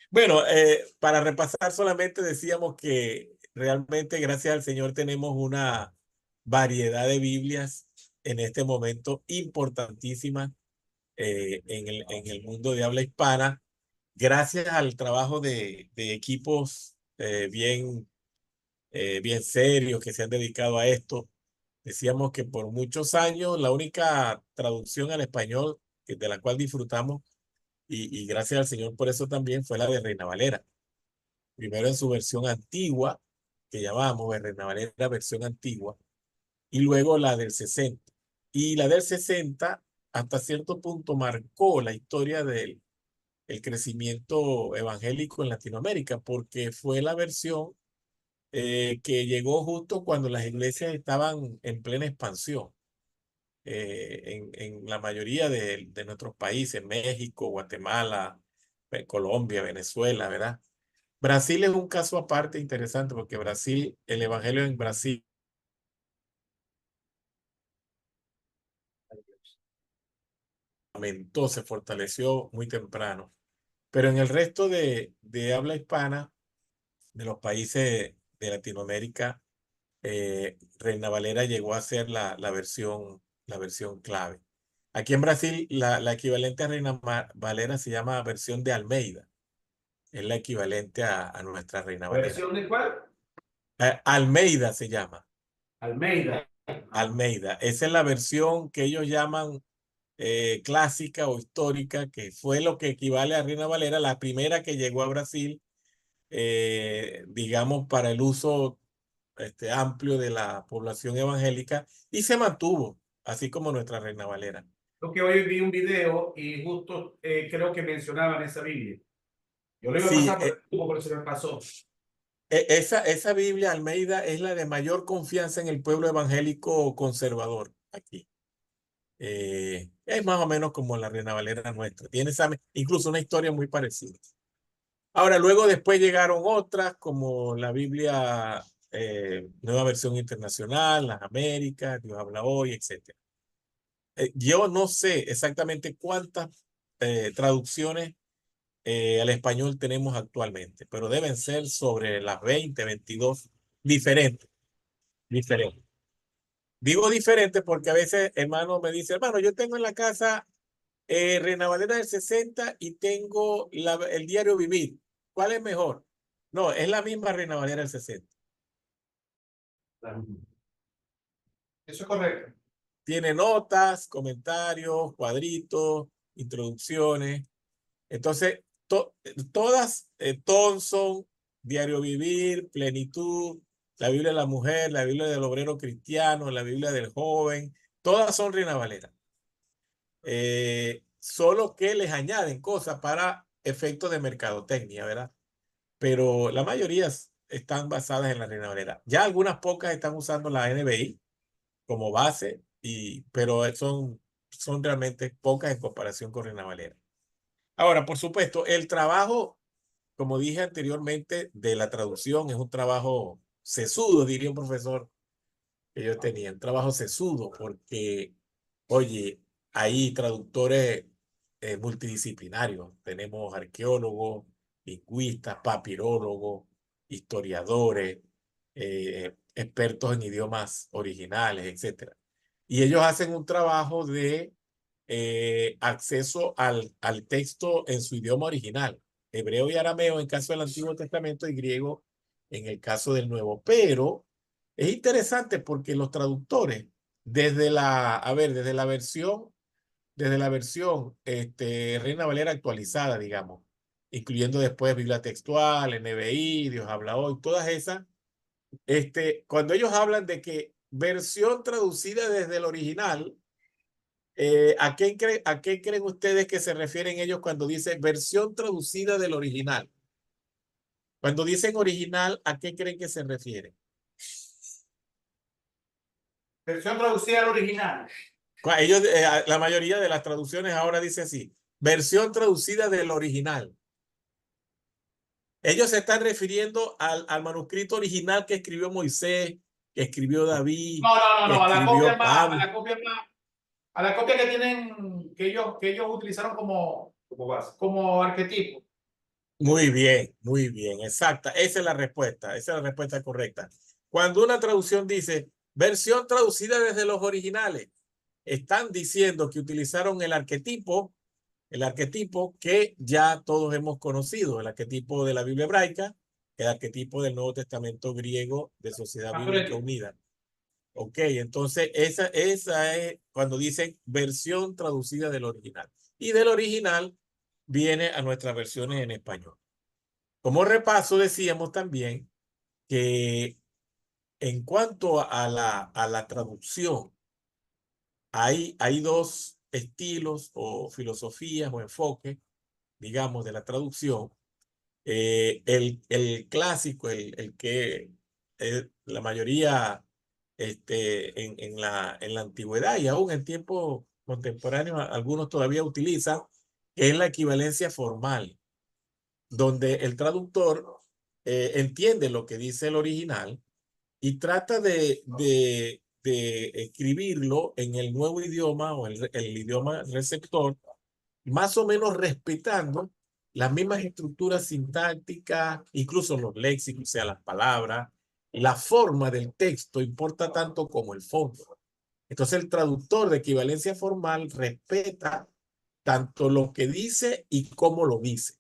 Bueno, para repasar solamente decíamos que realmente gracias al Señor tenemos una variedad de Biblias en este momento importantísima en el mundo de habla hispana, gracias al trabajo de equipos bien serios que se han dedicado a esto. Decíamos que por muchos años la única traducción al español de la cual disfrutamos, y gracias al Señor por eso también, fue la de Reina Valera. Primero en su versión antigua, que llamábamos Reina Valera versión antigua, y luego la del 60. Y la del 60 hasta cierto punto marcó la historia del el crecimiento evangélico en Latinoamérica, porque fue la versión que llegó justo cuando las iglesias estaban en plena expansión en la mayoría de nuestros países, México, Guatemala, Colombia, Venezuela, ¿verdad? Brasil es un caso aparte interesante porque Brasil, el evangelio en Brasil aumentó, se fortaleció muy temprano. Pero en el resto de habla hispana, de los países de Latinoamérica, Reina Valera llegó a ser la versión clave. Aquí en Brasil, la equivalente a Valera se llama versión de Almeida. Es la equivalente a nuestra Reina Valera. ¿Versión de cuál? Almeida se llama. Almeida. Almeida. Esa es la versión que ellos llaman clásica o histórica, que fue lo que equivale a Reina Valera, la primera que llegó a Brasil, digamos, para el uso amplio de la población evangélica y se mantuvo, así como nuestra Reina Valera. Lo que hoy vi un video y justo creo que mencionaban esa Biblia. Yo lo iba a Sí, pasar por el tubo, pero se me pasó. esa Biblia Almeida es la de mayor confianza en el pueblo evangélico conservador aquí. Es más o menos como la Reina Valera nuestra. Tiene incluso una historia muy parecida. Ahora, luego después llegaron otras como la Biblia Nueva Versión Internacional, las Américas, Dios habla hoy, etc. Yo no sé exactamente cuántas traducciones al español tenemos actualmente, pero deben ser sobre las 20, 22 diferentes, diferentes. Digo diferentes porque a veces hermano me dice, hermano, yo tengo en la casa Reina Valera del 60 y tengo el diario Vivir. ¿Cuál es mejor? No, es la misma Reina Valera del 60. Eso es correcto. Tiene notas, comentarios, cuadritos, introducciones. Entonces, todas, Thomson, Diario Vivir, Plenitud, la Biblia de la Mujer, la Biblia del Obrero Cristiano, la Biblia del Joven, todas son Reina Valera. Solo que les añaden cosas para efectos de mercadotecnia, ¿verdad? Pero la mayoría están basadas en la Reina Valera. Ya algunas pocas están usando la NBI como base, pero son realmente pocas en comparación con Reina Valera. Ahora, por supuesto, el trabajo, como dije anteriormente, de la traducción es un trabajo sesudo, diría un profesor que yo tenía, un trabajo sesudo, porque, oye, hay traductores multidisciplinarios. Tenemos arqueólogos, lingüistas, papirólogos, historiadores, expertos en idiomas originales, etcétera. Y ellos hacen un trabajo de acceso al texto en su idioma original, hebreo y arameo en caso del Antiguo Testamento y griego en el caso del Nuevo. Pero es interesante porque los traductores, desde la versión Reina Valera actualizada, digamos, incluyendo después Biblia Textual, NBI, Dios habla hoy, todas esas, cuando ellos hablan de que versión traducida desde el original, ¿a qué creen ustedes que se refieren ellos cuando dicen versión traducida del original? Cuando dicen original, ¿a qué creen que se refieren? Versión traducida al original. Ellos, la mayoría de las traducciones ahora dice así, versión traducida del original. Ellos se están refiriendo al manuscrito original que escribió Moisés, que escribió David, No, no, no, que no, a la copia escribió más, a Pablo. la copia más, a la copia que tienen, que ellos utilizaron como base, como arquetipo. muy bien, exacta. Esa es la respuesta, esa es la respuesta correcta. Cuando una traducción dice versión traducida desde los originales, están diciendo que utilizaron el arquetipo que ya todos hemos conocido, el arquetipo de la Biblia hebraica, el arquetipo del Nuevo Testamento griego de Sociedad Bíblica Alfredo, Unida. Ok, entonces esa es cuando dicen versión traducida del original. Y del original viene a nuestras versiones en español. Como repaso, decíamos también que en cuanto a la traducción, hay dos estilos o filosofías o enfoques, digamos, de la traducción. El clásico, el que la mayoría en la antigüedad y aún en tiempos contemporáneos, algunos todavía utilizan, que es la equivalencia formal, donde el traductor entiende lo que dice el original y trata de escribirlo en el nuevo idioma o el idioma receptor, más o menos respetando las mismas estructuras sintácticas, incluso los léxicos, o sea, las palabras, la forma del texto importa tanto como el fondo. Entonces el traductor de equivalencia formal respeta tanto lo que dice y cómo lo dice.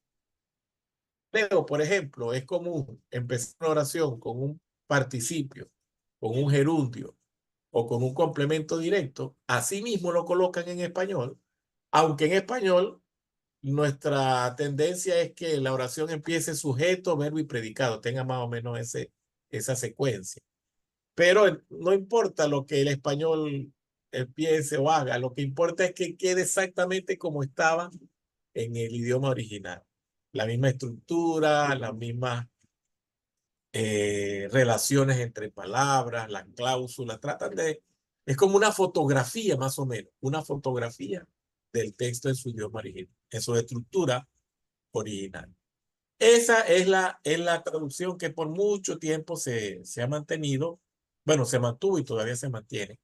Pero, por ejemplo, es común empezar una oración con un participio, con un gerundio o con un complemento directo. Así mismo lo colocan en español, aunque en español nuestra tendencia es que la oración empiece sujeto, verbo y predicado, tenga más o menos esa secuencia. Pero no importa lo que el español empiece o haga, lo que importa es que quede exactamente como estaba en el idioma original. La misma estructura, las mismas relaciones entre palabras, las cláusulas, tratan de, es como una fotografía más o menos, una fotografía del texto en su idioma original, en su estructura original. Esa es la traducción que por mucho tiempo se ha mantenido, bueno, se mantuvo y todavía se mantiene,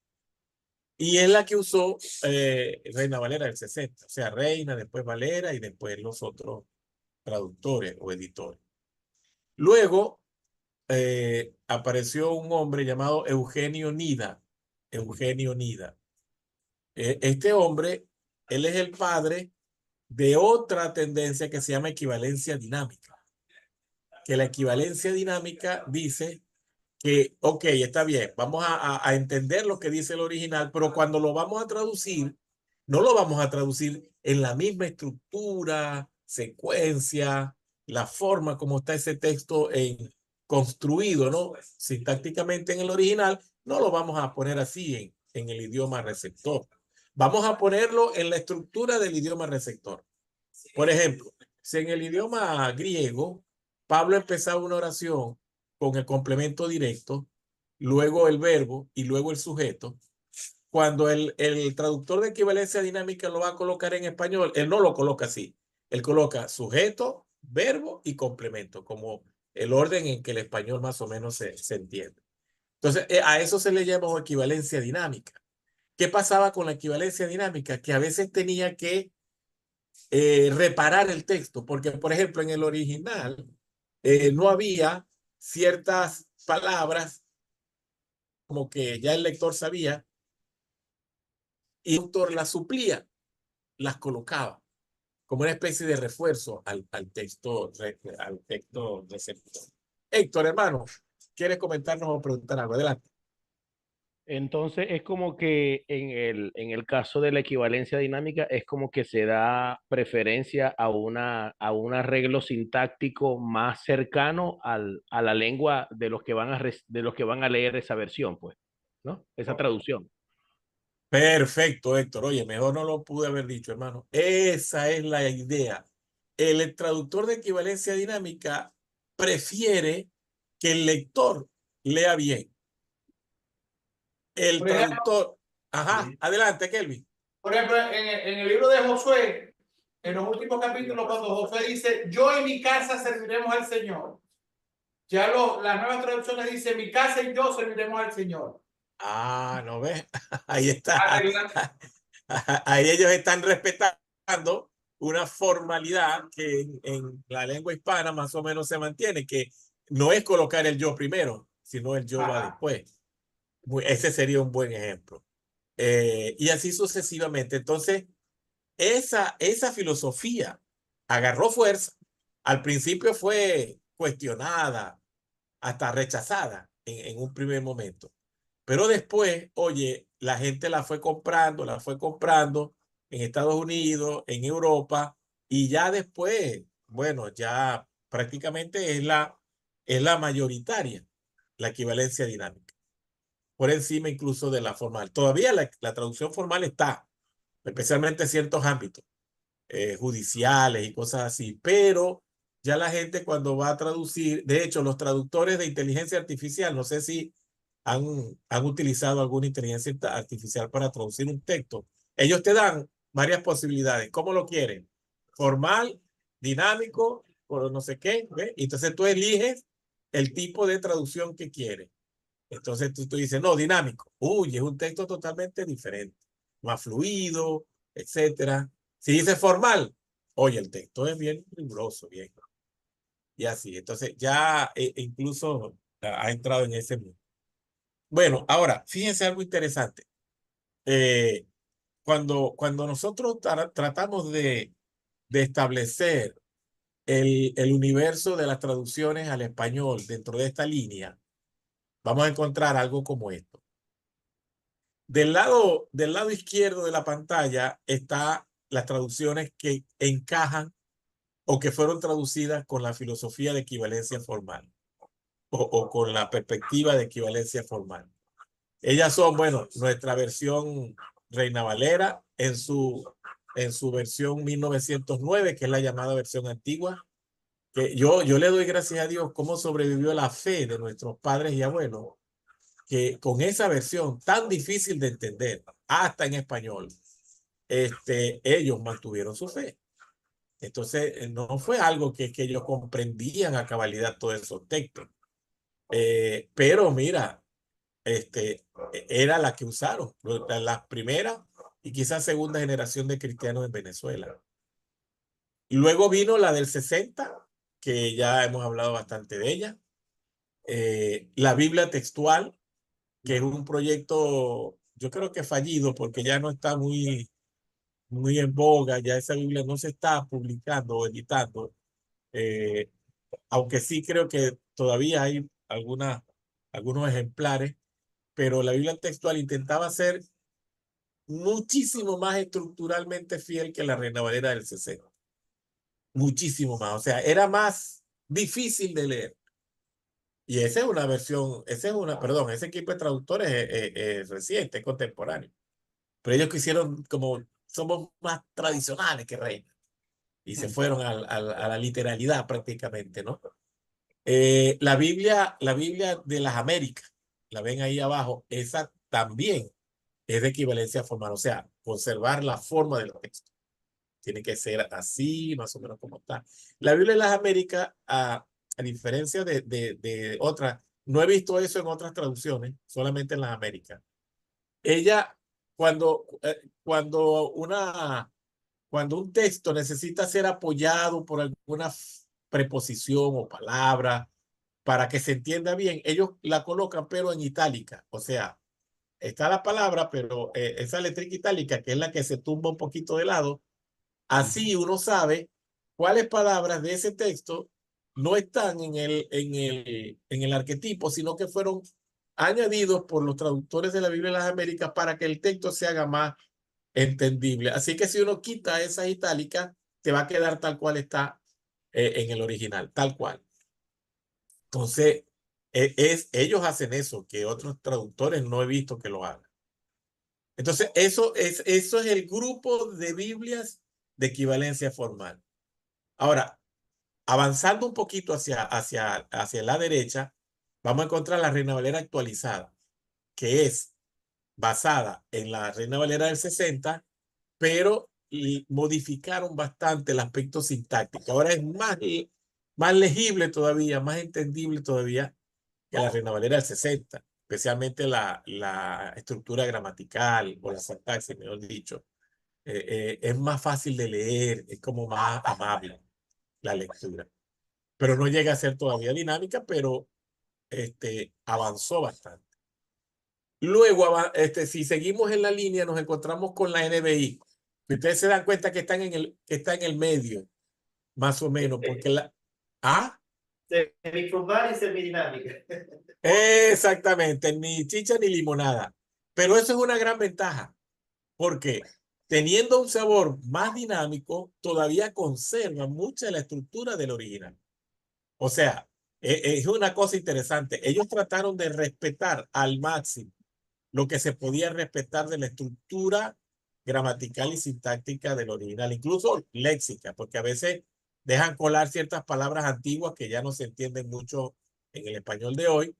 y es la que usó Reina Valera del 60, o sea, Reina, después Valera y después los otros traductores o editores. Luego apareció un hombre llamado Eugenio Nida. Eugenio Nida. Este hombre, él es el padre de otra tendencia que se llama equivalencia dinámica. Que la equivalencia dinámica dice que, ok, está bien, vamos a entender lo que dice el original, pero cuando lo vamos a traducir, no lo vamos a traducir en la misma estructura, secuencia, la forma como está ese texto construido, ¿no? Sintácticamente en el original, no lo vamos a poner así en el idioma receptor. Vamos a ponerlo en la estructura del idioma receptor. Por ejemplo, si en el idioma griego Pablo empezaba una oración con el complemento directo, luego el verbo y luego el sujeto, cuando el traductor de equivalencia dinámica lo va a colocar en español, él no lo coloca así. Él coloca sujeto, verbo y complemento, como el orden en que el español más o menos se entiende. Entonces, a eso se le llama equivalencia dinámica. ¿Qué pasaba con la equivalencia dinámica? Que a veces tenía que reparar el texto, porque por ejemplo en el original no había ciertas palabras como que ya el lector sabía y el autor las suplía, las colocaba como una especie de refuerzo al texto receptor. Héctor, hermano, ¿quieres comentarnos o preguntar algo? Adelante. Entonces es como que en el caso de la equivalencia dinámica es como que se da preferencia a un arreglo sintáctico más cercano a la lengua de los que de los que van a leer esa versión, pues, ¿no? Esa traducción. Perfecto, Héctor. Oye, mejor no lo pude haber dicho, hermano. Esa es la idea. El traductor de equivalencia dinámica prefiere que el lector lea bien. El por ejemplo, traductor. Ajá, adelante, Kelvin. por ejemplo, en el libro de Josué, en los últimos capítulos, cuando Josué dice, yo y mi casa serviremos al Señor. Ya las nuevas traducciones dicen, mi casa y yo serviremos al Señor. Ah, ¿no ves? Ahí está. Arreglando. Ahí ellos están respetando una formalidad que en la lengua hispana más o menos se mantiene, que no es colocar el yo primero, sino el yo va después. Ese sería un buen ejemplo. Y así sucesivamente. Entonces, esa filosofía agarró fuerza. Al principio fue cuestionada, hasta rechazada en un primer momento. Pero después, oye, la gente la fue comprando en Estados Unidos, en Europa, y ya después, bueno, ya prácticamente es la mayoritaria, la equivalencia dinámica, por encima incluso de la formal. Todavía la traducción formal está, especialmente en ciertos ámbitos judiciales y cosas así, pero ya la gente cuando va a traducir, de hecho, los traductores de inteligencia artificial, no sé si han utilizado alguna inteligencia artificial para traducir un texto, ellos te dan varias posibilidades. ¿Cómo lo quieren? Formal, dinámico, o no sé qué, ¿ve? Entonces tú eliges el tipo de traducción que quieres. Entonces tú dices, no, dinámico. Uy, es un texto totalmente diferente, más fluido, etcétera. Si dice formal, oye, el texto es bien riguroso, bien. Y así, entonces ya incluso ha entrado en ese mundo. Bueno, ahora, fíjense algo interesante. Eh, cuando nosotros tratamos de establecer el universo de las traducciones al español dentro de esta línea, vamos a encontrar algo como esto. Del lado izquierdo de la pantalla está las traducciones que encajan o que fueron traducidas con la filosofía de equivalencia formal o con la perspectiva de equivalencia formal. Ellas son, bueno, nuestra versión Reina Valera en su versión 1909, que es la llamada versión antigua, que yo le doy gracias a Dios cómo sobrevivió la fe de nuestros padres y abuelos, que con esa versión tan difícil de entender, hasta en español, ellos mantuvieron su fe. Entonces, no fue algo que ellos comprendían a cabalidad todos esos textos. Pero mira, era la que usaron, las primeras y quizás segunda generación de cristianos en Venezuela. Luego vino la del 60, que ya hemos hablado bastante de ella. La Biblia textual, que es un proyecto, yo creo que fallido, porque ya no está muy en boga, ya esa Biblia no se está publicando o editando, eh, aunque sí creo que todavía hay algunos ejemplares, pero la Biblia textual intentaba ser muchísimo más estructuralmente fiel que la Reina Valera del 60. Muchísimo más. O sea, era más difícil de leer. Y esa es una versión, perdón, ese equipo de traductores es reciente, es contemporáneo. Pero ellos quisieron, como somos más tradicionales que Reina, y se fueron a la literalidad prácticamente, ¿no? La Biblia de las Américas, la ven ahí abajo, esa también es de equivalencia formal, o sea, conservar la forma del texto. Tiene que ser así, más o menos como está. La Biblia de las Américas, a diferencia de otras, no he visto eso en otras traducciones, solamente en las Américas. Ella, cuando cuando un texto necesita ser apoyado por alguna preposición o palabra para que se entienda bien, ellos la colocan pero en itálica, o sea, está la palabra, pero esa letrica itálica, que es la que se tumba un poquito de lado, así uno sabe cuáles palabras de ese texto no están en el arquetipo, sino que fueron añadidos por los traductores de la Biblia de las Américas para que el texto se haga más entendible. Así que si uno quita esas itálicas, te va a quedar tal cual está en el original, tal cual. Entonces, ellos hacen eso, que otros traductores no he visto que lo hagan. Entonces, eso es el grupo de Biblias de equivalencia formal. Ahora, avanzando un poquito hacia la derecha, vamos a encontrar la Reina Valera actualizada, que es basada en la Reina Valera del 60, pero modificaron bastante el aspecto sintáctico. Ahora es más legible todavía, más entendible todavía que la Reina Valera del 60, especialmente la estructura gramatical o la sintaxis, mejor dicho. Es más fácil de leer, es como más amable la lectura. Pero no llega a ser todavía dinámica, pero avanzó bastante. Luego, si seguimos en la línea, nos encontramos con la NBI. Ustedes se dan cuenta que está en el medio, más o menos, porque la... ¿Ah? Semiformal y semidinámica. Exactamente, ni chicha ni limonada. Pero eso es una gran ventaja, porque teniendo un sabor más dinámico, todavía conserva mucha de la estructura del original. O sea, es una cosa interesante. Ellos trataron de respetar al máximo lo que se podía respetar de la estructura gramatical y sintáctica del original, incluso léxica, porque a veces dejan colar ciertas palabras antiguas que ya no se entienden mucho en el español de hoy,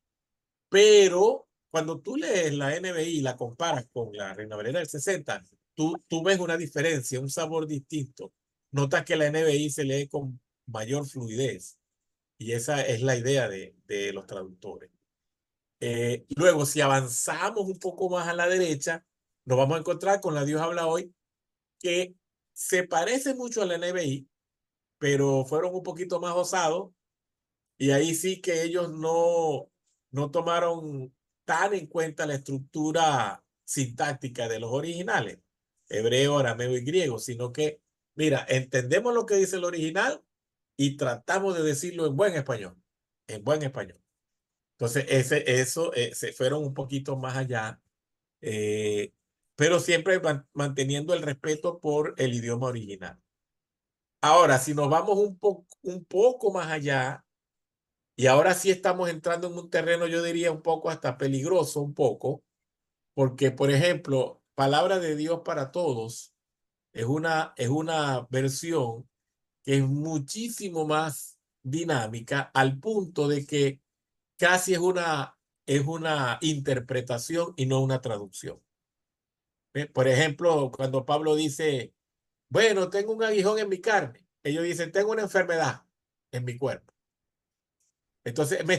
pero cuando tú lees la NBI y la comparas con la Reina Valera del 60, tú ves una diferencia, un sabor distinto. Notas que la NBI se lee con mayor fluidez y esa es la idea de los traductores. Luego, si avanzamos un poco más a la derecha, nos vamos a encontrar con la Dios habla hoy, que se parece mucho a la NBI, pero fueron un poquito más osados y ahí sí que ellos no tomaron tan en cuenta la estructura sintáctica de los originales, hebreo, arameo y griego, sino que, mira, entendemos lo que dice el original y tratamos de decirlo en buen español, en buen español. Entonces, se fueron un poquito más allá, pero siempre manteniendo el respeto por el idioma original. Ahora, si nos vamos un poco más allá, y ahora sí estamos entrando en un terreno, yo diría un poco hasta peligroso, un poco, porque, por ejemplo, Palabra de Dios para Todos es una versión que es muchísimo más dinámica al punto de que casi es una interpretación y no una traducción. Por ejemplo, cuando Pablo dice, bueno, tengo un aguijón en mi carne, ellos dicen, tengo una enfermedad en mi cuerpo. Entonces, no me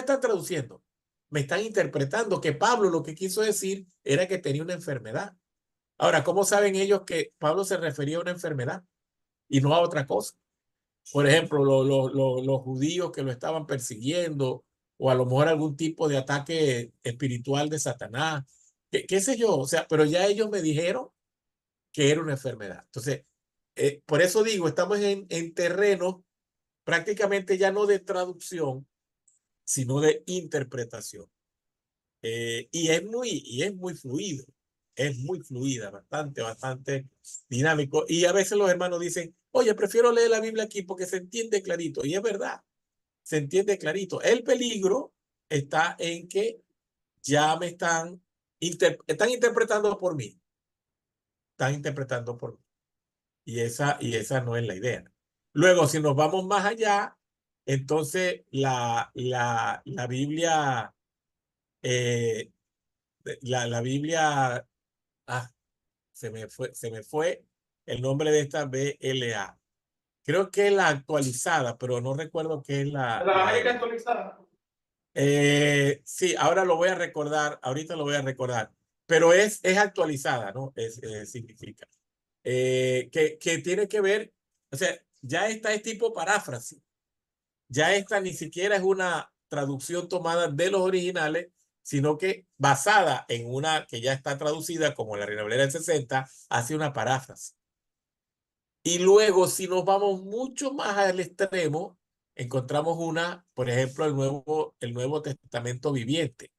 están traduciendo, me están interpretando que Pablo lo que quiso decir era que tenía una enfermedad. Ahora, ¿cómo saben ellos que Pablo se refería a una enfermedad y no a otra cosa? Por ejemplo, los judíos que lo estaban persiguiendo, o a lo mejor algún tipo de ataque espiritual de Satanás, qué sé yo, o sea, pero ya ellos me dijeron que era una enfermedad. Entonces, por eso digo, estamos en terreno prácticamente ya no de traducción, sino de interpretación. Y es muy fluido, es muy fluida, bastante dinámico. Y a veces los hermanos dicen, oye, prefiero leer la Biblia aquí porque se entiende clarito. Y es verdad, se entiende clarito. El peligro está en que ya están interpretando por mí, están interpretando por mí. Y esa no es la idea. Luego, si nos vamos más allá, entonces la Biblia, eh, la Biblia, ah, se me fue el nombre de esta BLA. Creo que es la actualizada, pero no recuerdo qué es La América actualizada. Sí, ahora lo voy a recordar, ahorita lo voy a recordar, pero es actualizada, ¿no? Significa. Que tiene que ver, o sea, ya esta es tipo paráfrasis, ya esta ni siquiera es una traducción tomada de los originales, sino que basada en una que ya está traducida, como la Reina Valera del 60, hace una paráfrasis. Y luego, si nos vamos mucho más al extremo, encontramos por ejemplo, el Nuevo Testamento viviente.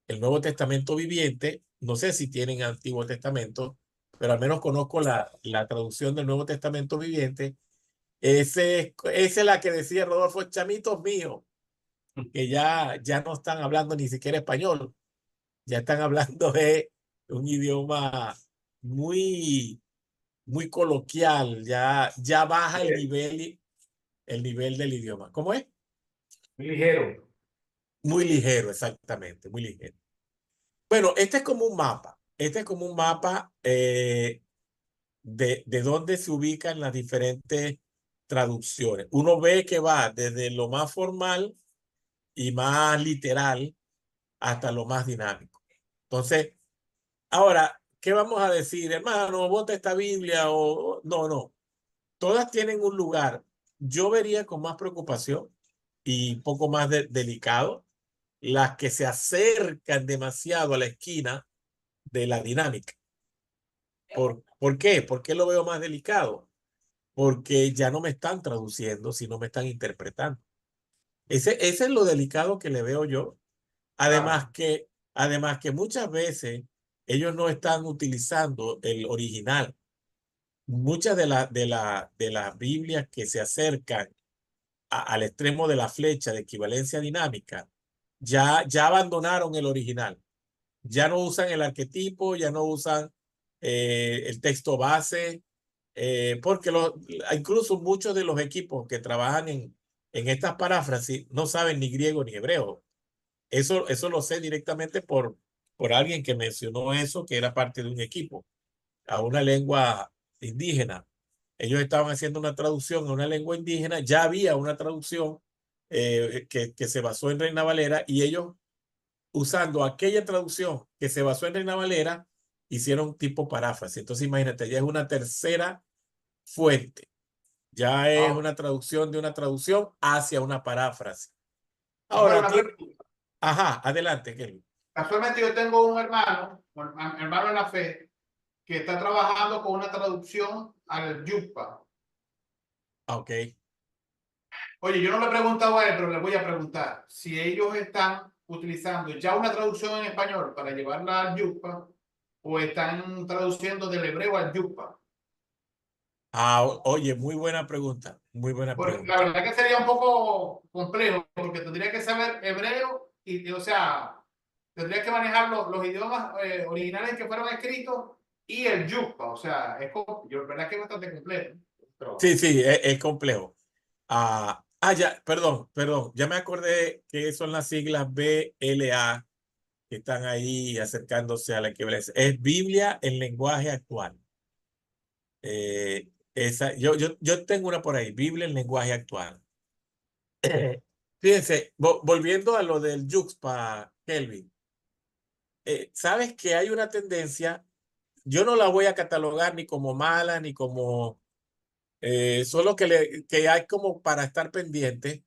El Nuevo Testamento viviente, no sé si tienen Antiguo Testamento, pero al menos conozco la traducción del Nuevo Testamento viviente. Esa es la que decía Rodolfo, chamitos míos, que ya no están hablando ni siquiera español, ya están hablando de un idioma muy, muy coloquial, ya baja el nivel del idioma. ¿Cómo es? Muy ligero. Muy ligero, exactamente, muy ligero. Bueno, este es como un mapa. Este es como un mapa de dónde se ubican las diferentes traducciones. Uno ve que va desde lo más formal y más literal hasta lo más dinámico. Entonces, ahora, ¿qué vamos a decir? Hermano, bota esta Biblia no, no. Todas tienen un lugar. Yo vería con más preocupación y un poco más delicado las que se acercan demasiado a la esquina de la dinámica. ¿Por qué? ¿Por qué lo veo más delicado? Porque ya no me están traduciendo, sino me están interpretando. Ese es lo delicado que le veo yo. Además que muchas veces ellos no están utilizando el original. Muchas de las Biblias que se acercan al extremo de la flecha de equivalencia dinámica ya abandonaron el original. Ya no usan el arquetipo, ya no usan el texto base, porque incluso muchos de los equipos que trabajan en estas paráfrasis no saben ni griego ni hebreo. Eso lo sé directamente por alguien que mencionó eso, que era parte de un equipo, a una lengua indígena. Ellos estaban haciendo una traducción a una lengua indígena, ya había una traducción que se basó en Reina Valera y ellos, usando aquella traducción que se basó en Reina Valera, hicieron tipo paráfrasis. Entonces imagínate, ya es una tercera fuente, ya es una traducción de una traducción hacia una paráfrasis. Ahora, ajá, adelante, Kelly. Casualmente yo tengo un hermano en la fe, que está trabajando con una traducción al Yupa. Ok. Oye, yo no le he preguntado a él, pero le voy a preguntar si ellos están utilizando ya una traducción en español para llevarla al Yupa o están traduciendo del hebreo al Yupa. Oye, muy buena pregunta, muy buena Porque la pregunta. verdad que sería un poco complejo, porque tendría que saber hebreo o sea, tendría que manejar los idiomas originales que fueron escritos y el Yupa. O sea, la verdad que es bastante complejo. Sí, sí, es complejo. Ya, perdón, ya me acordé que son las siglas BLA que están ahí acercándose a la equivalencia. Es Biblia en lenguaje actual. Yo tengo una por ahí, Biblia en lenguaje actual. Fíjense, volviendo a lo del Yuxpa, Kelvin, sabes que hay una tendencia, yo no la voy a catalogar ni como mala ni como solo que hay como para estar pendiente.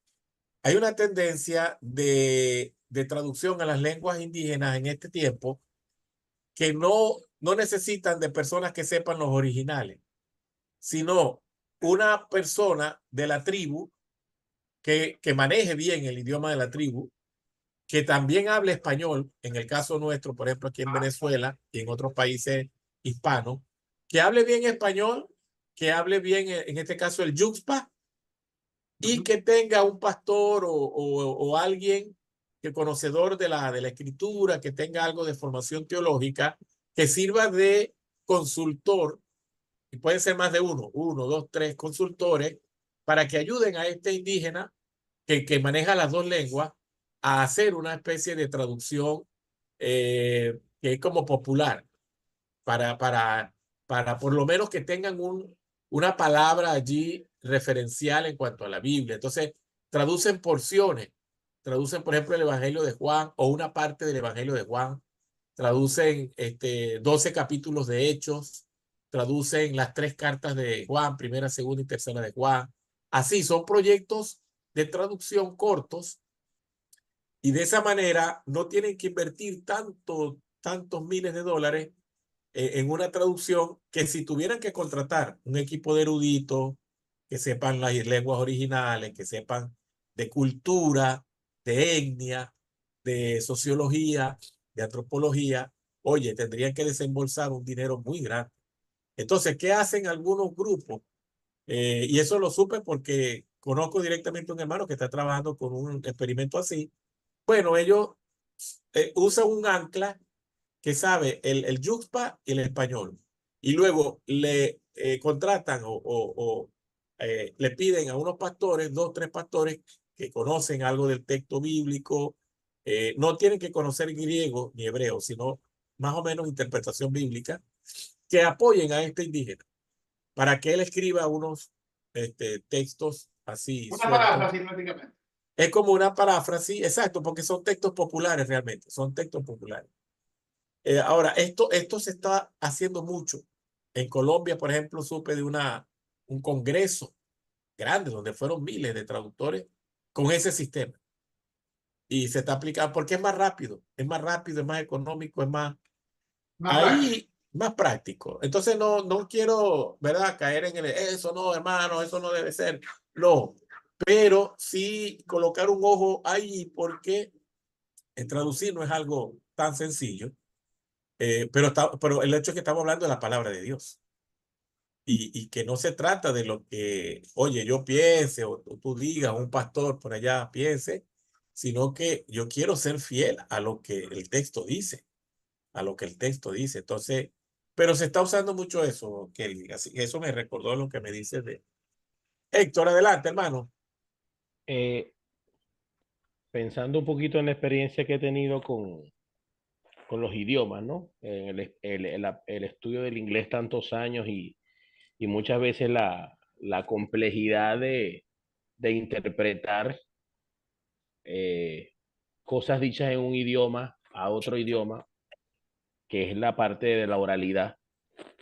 Hay una tendencia de traducción a las lenguas indígenas en este tiempo que no necesitan de personas que sepan los originales, sino una persona de la tribu que maneje bien el idioma de la tribu, que también hable español, en el caso nuestro, por ejemplo, aquí en Venezuela y en otros países hispanos, que hable bien español, que hable bien, en este caso, el yuxpa, y que tenga un pastor o alguien que conocedor de la escritura, que tenga algo de formación teológica, que sirva de consultor, y puede ser más de uno, dos, tres consultores, para que ayuden a este indígena que maneja las dos lenguas a hacer una especie de traducción que es como popular, para, para, para por lo menos que tengan una palabra allí referencial en cuanto a la Biblia. Entonces, traducen porciones, traducen, por ejemplo, el Evangelio de Juan o una parte del Evangelio de Juan, traducen 12 capítulos de Hechos, traducen las 3 cartas de Juan, primera, segunda y tercera de Juan. Así, son proyectos de traducción cortos y de esa manera no tienen que invertir tantos miles de dólares en una traducción, que si tuvieran que contratar un equipo de eruditos que sepan las lenguas originales, que sepan de cultura, de etnia, de sociología, de antropología, oye, tendrían que desembolsar un dinero muy grande. Entonces, ¿qué hacen algunos grupos? Y eso lo supe porque conozco directamente a un hermano que está trabajando con un experimento así. Bueno, ellos usan un ancla que sabe el yuxpa y el español. Y luego le contratan o le piden a unos pastores, 2, 3 pastores que conocen algo del texto bíblico. No tienen que conocer griego ni hebreo, sino más o menos interpretación bíblica, que apoyen a este indígena para que él escriba unos textos así Una sueltos. palabra, así prácticamente. Es como una paráfrasis, exacto, porque son textos populares realmente, son textos populares. Ahora, esto se está haciendo mucho. En Colombia, por ejemplo, supe de un congreso grande donde fueron miles de traductores con ese sistema. Y se está aplicando porque es más rápido, es más económico, es más, Más práctico. ahí más práctico. Entonces no quiero, ¿verdad? Caer en eso no, hermano, eso no debe ser. No, pero sí colocar un ojo ahí porque traducir no es algo tan sencillo. Pero el hecho es que estamos hablando de la palabra de Dios. Y que no se trata de lo que, oye, yo piense o tú digas, un pastor por allá piense, sino que yo quiero ser fiel a lo que el texto dice, a lo que el texto dice. Entonces, pero se está usando mucho eso, Kelly. Así que eso me recordó lo que me dices de Héctor. Adelante, hermano. Pensando un poquito en la experiencia que he tenido con los idiomas, ¿no? En el estudio del inglés tantos años y muchas veces la complejidad de interpretar cosas dichas en un idioma a otro idioma, que es la parte de la oralidad,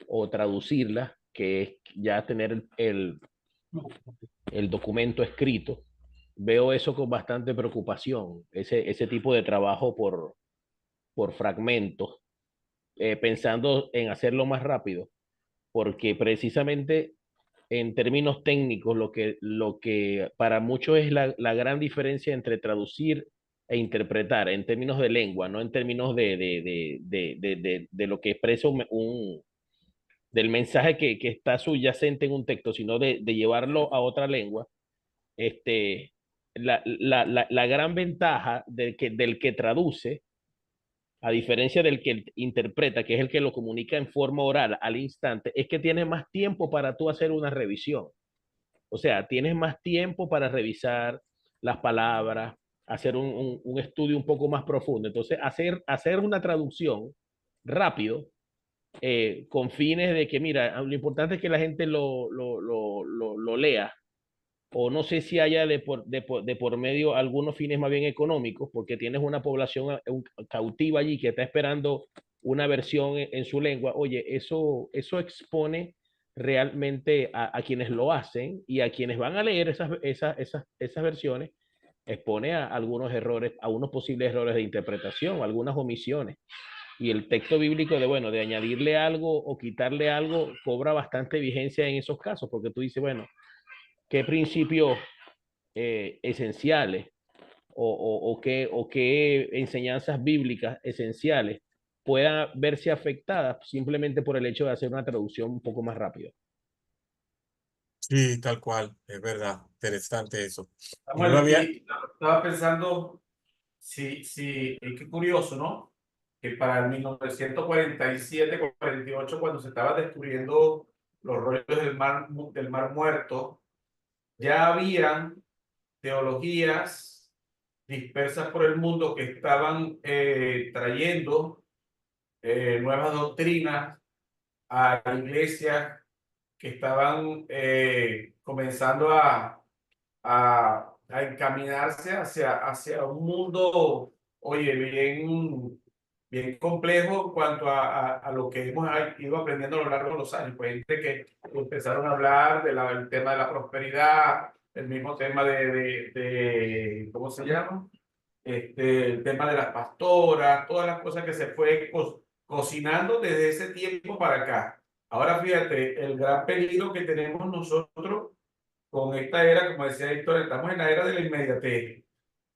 o traducirla, que es ya tener el documento escrito. Veo eso con bastante preocupación, ese tipo de trabajo por fragmentos, pensando en hacerlo más rápido, porque precisamente en términos técnicos lo que para muchos es la gran diferencia entre traducir e interpretar en términos de lengua, no en términos de lo que expresa del mensaje que está subyacente en un texto, sino de llevarlo a otra lengua. Este, la gran ventaja del que traduce, a diferencia del que interpreta, que es el que lo comunica en forma oral al instante, es que tiene más tiempo para tú hacer una revisión. O sea, tienes más tiempo para revisar las palabras, hacer un estudio un poco más profundo. Entonces, hacer una traducción rápido, con fines de que, mira, lo importante es que la gente lo lea, o no sé si haya de por medio algunos fines más bien económicos, porque tienes una población cautiva allí que está esperando una versión en su lengua. Oye, eso expone realmente a quienes lo hacen y a quienes van a leer esas versiones, expone a algunos errores, a unos posibles errores de interpretación, algunas omisiones. Y el texto bíblico de añadirle algo o quitarle algo cobra bastante vigencia en esos casos, porque tú dices, bueno, ¿qué principios esenciales o qué enseñanzas bíblicas esenciales puedan verse afectadas simplemente por el hecho de hacer una traducción un poco más rápida? Sí, tal cual, es verdad. Interesante eso. Y no lo Samuel, había. y estaba pensando, sí, y qué curioso, ¿no? Que para el 1947, 48, cuando se estaba descubriendo los rollos del mar Muerto, ya habían teologías dispersas por el mundo que estaban trayendo nuevas doctrinas a la iglesia, que estaban comenzando a encaminarse hacia un mundo, oye, bien complejo en cuanto a lo que hemos ido aprendiendo a lo largo de los años. Pues gente que empezaron a hablar del tema de la prosperidad, el mismo tema ¿cómo se llama? El tema de las pastoras, todas las cosas que se fue cocinando desde ese tiempo para acá. Ahora fíjate, el gran peligro que tenemos nosotros con esta era, como decía Héctor, estamos en la era de la inmediatez.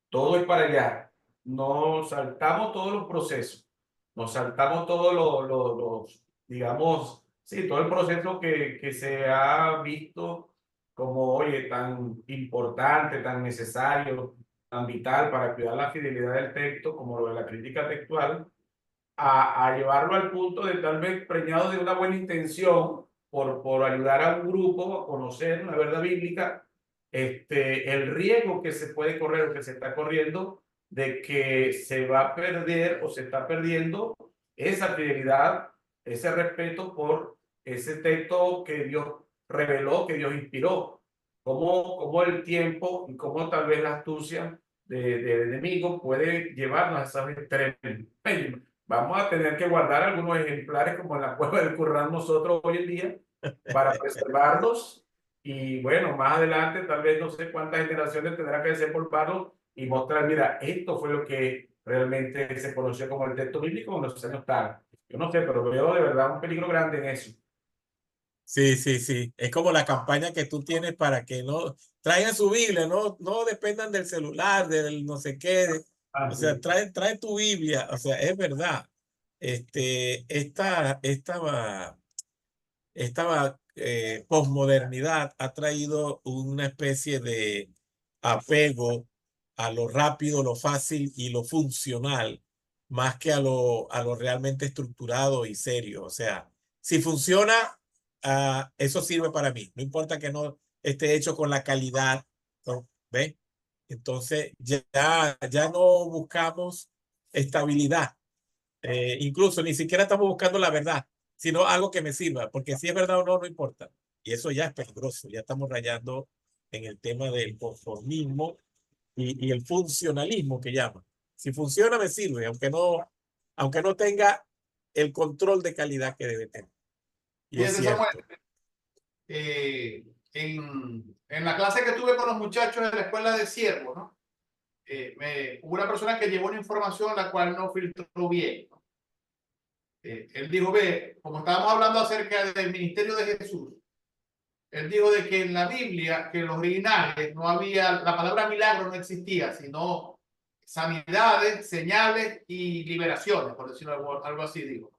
Todo es para allá. Nos saltamos todos los procesos. Nos saltamos todos digamos, sí, todo el proceso que se ha visto como, oye, tan importante, tan necesario, tan vital para cuidar la fidelidad del texto, como lo de la crítica textual, a llevarlo al punto de tal vez preñado de una buena intención por ayudar a un grupo a conocer una verdad bíblica, el riesgo que se puede correr o que se está corriendo de que se va a perder o se está perdiendo esa fidelidad, ese respeto por ese texto que Dios reveló, que Dios inspiró. Cómo el tiempo y cómo tal vez la astucia del enemigo puede llevarnos a esos extremos. vamos a tener que guardar algunos ejemplares como en la cueva del Qur'án nosotros hoy en día para preservarlos. Y bueno, más adelante, tal vez no sé cuántas generaciones tendrá que desempolvarlos y mostrar, mira, esto fue lo que realmente se conoció como el texto bíblico en los años tal. Yo no sé, pero veo de verdad un peligro grande en eso. Sí, sí, sí. Es como la campaña que tú tienes para que no traigan su Biblia, no dependan del celular, del no sé qué. O sea, trae tu Biblia. O sea, es verdad. Esta posmodernidad ha traído una especie de apego a lo rápido, lo fácil y lo funcional, más que a lo realmente estructurado y serio. O sea, si funciona, eso sirve para mí. No importa que no esté hecho con la calidad, ¿no? ¿Ve? Entonces, ya no buscamos estabilidad. Incluso ni siquiera estamos buscando la verdad, sino algo que me sirva, porque si es verdad o no, no importa. Y eso ya es peligroso, ya estamos rayando en el tema del conformismo y el funcionalismo que llaman. Si funciona, me sirve, aunque no tenga el control de calidad que debe tener. Y es Fíjate, Samuel, cierto. en la clase que tuve con los muchachos de la escuela de siervo, ¿no? Hubo una persona que llevó una información la cual no filtró bien, ¿no? Él dijo, ve, como estábamos hablando acerca del ministerio de Jesús, él dijo de que en la Biblia, que en los originales no había, la palabra milagro no existía, sino sanidades, señales y liberaciones, por decirlo algo así, digo.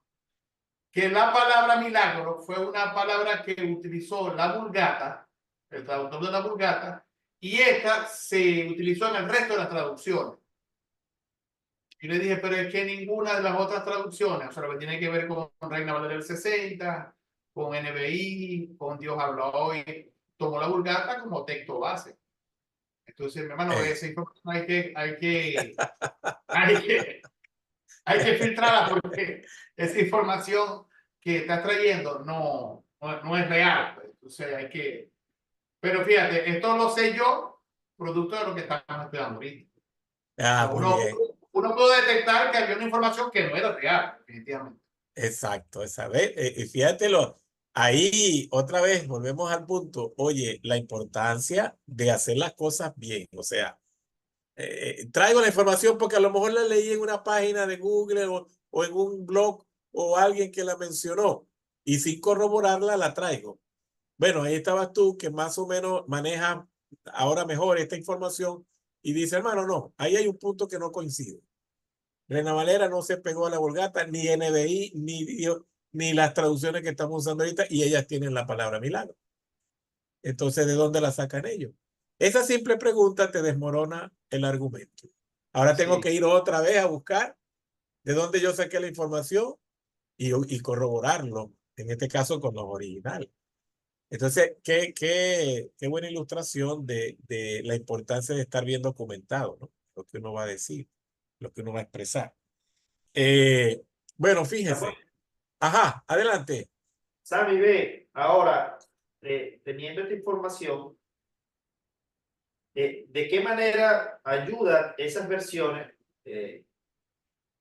Que la palabra milagro fue una palabra que utilizó la Vulgata, el traductor de la Vulgata, y esta se utilizó en el resto de las traducciones. Y le dije, pero es que ninguna de las otras traducciones, o sea, lo que tiene que ver con Reina Valera del 60, con NBI, con Dios habla hoy, tomó la Vulgata como texto base. Entonces, mi hermano, Eh, esa información hay que filtrarla porque esa información que estás trayendo no es real. Pues. Entonces, hay que... Pero fíjate, esto lo sé yo, producto de lo que estamos estudiando ahorita. Muy bien. Uno pudo detectar que había una información que no era real, definitivamente. Exacto, esa vez. Fíjatelo, ahí otra vez volvemos al punto. Oye, la importancia de hacer las cosas bien. O sea, traigo la información porque a lo mejor la leí en una página de Google o en un blog o alguien que la mencionó y sin corroborarla la traigo. Bueno, ahí estabas tú que más o menos maneja ahora mejor esta información y dice, hermano, no, ahí hay un punto que no coincide. Reina Valera no se pegó a la Vulgata, ni NBI, ni las traducciones que estamos usando ahorita, y ellas tienen la palabra milagro. Entonces, ¿de dónde la sacan ellos? Esa simple pregunta te desmorona el argumento. Ahora tengo Sí. que ir otra vez a buscar de dónde yo saqué la información y corroborarlo, en este caso con los originales. Entonces, qué buena ilustración de la importancia de estar bien documentado, ¿no? Lo que uno va a decir, lo que uno va a expresar. Eh, bueno, fíjese. Ajá, adelante. Sammy, ve, ahora, teniendo esta información, ¿de qué manera ayudan esas versiones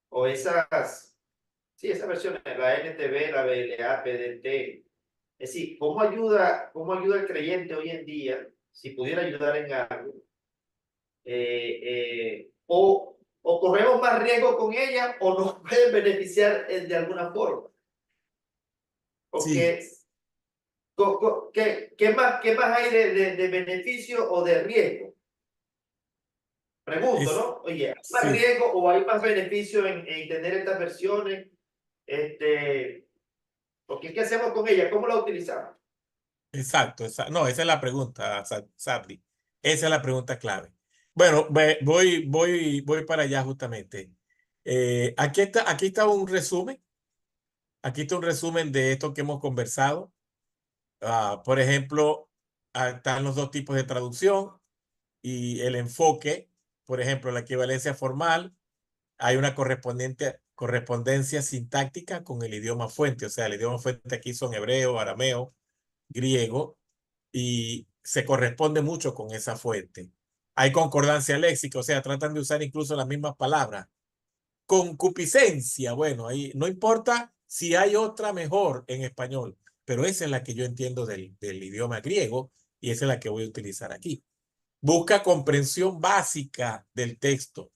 o sí, esas versiones, la NTV, la BLA, PDT? Es decir, cómo ayuda el creyente hoy en día, si pudiera ayudar en algo, o corremos más riesgo con ella o nos pueden beneficiar de alguna forma? Sí, Porque ¿qué más hay de beneficio o de riesgo? Pregunto, es, ¿no? Oye, ¿hay más sí, riesgo o hay más beneficio en tener estas versiones? Porque ¿qué hacemos con ella? ¿Cómo la utilizamos? exacto, no, esa es la pregunta, Sabri. Esa es la pregunta clave. Bueno, voy para allá justamente. Aquí está un resumen. Aquí está un resumen de esto que hemos conversado. Por ejemplo, están los dos tipos de traducción y el enfoque. Por ejemplo, la equivalencia formal. Hay una correspondencia sintáctica con el idioma fuente. O sea, el idioma fuente aquí son hebreo, arameo, griego, y se corresponde mucho con esa fuente. Hay concordancia léxica, o sea, tratan de usar incluso las mismas palabras Concupiscencia, bueno, ahí no importa si hay otra mejor en español, pero esa es la que yo entiendo del idioma griego y esa es la que voy a utilizar aquí. Busca comprensión básica del texto.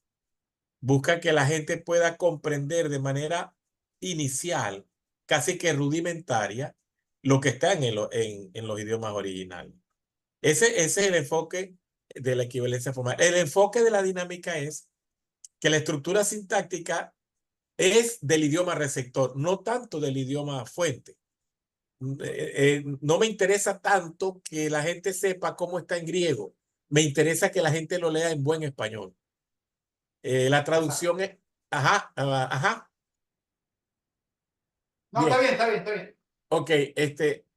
Busca que la gente pueda comprender de manera inicial, casi que rudimentaria, lo que está en los idiomas originales. Ese es el enfoque de la equivalencia formal. El enfoque de la dinámica es que la estructura sintáctica es del idioma receptor, no tanto del idioma fuente. No me interesa tanto que la gente sepa cómo está en griego. Me interesa que la gente lo lea en buen español. La traducción es, ajá, ajá, No, bien. está bien, está bien, está bien. Ok,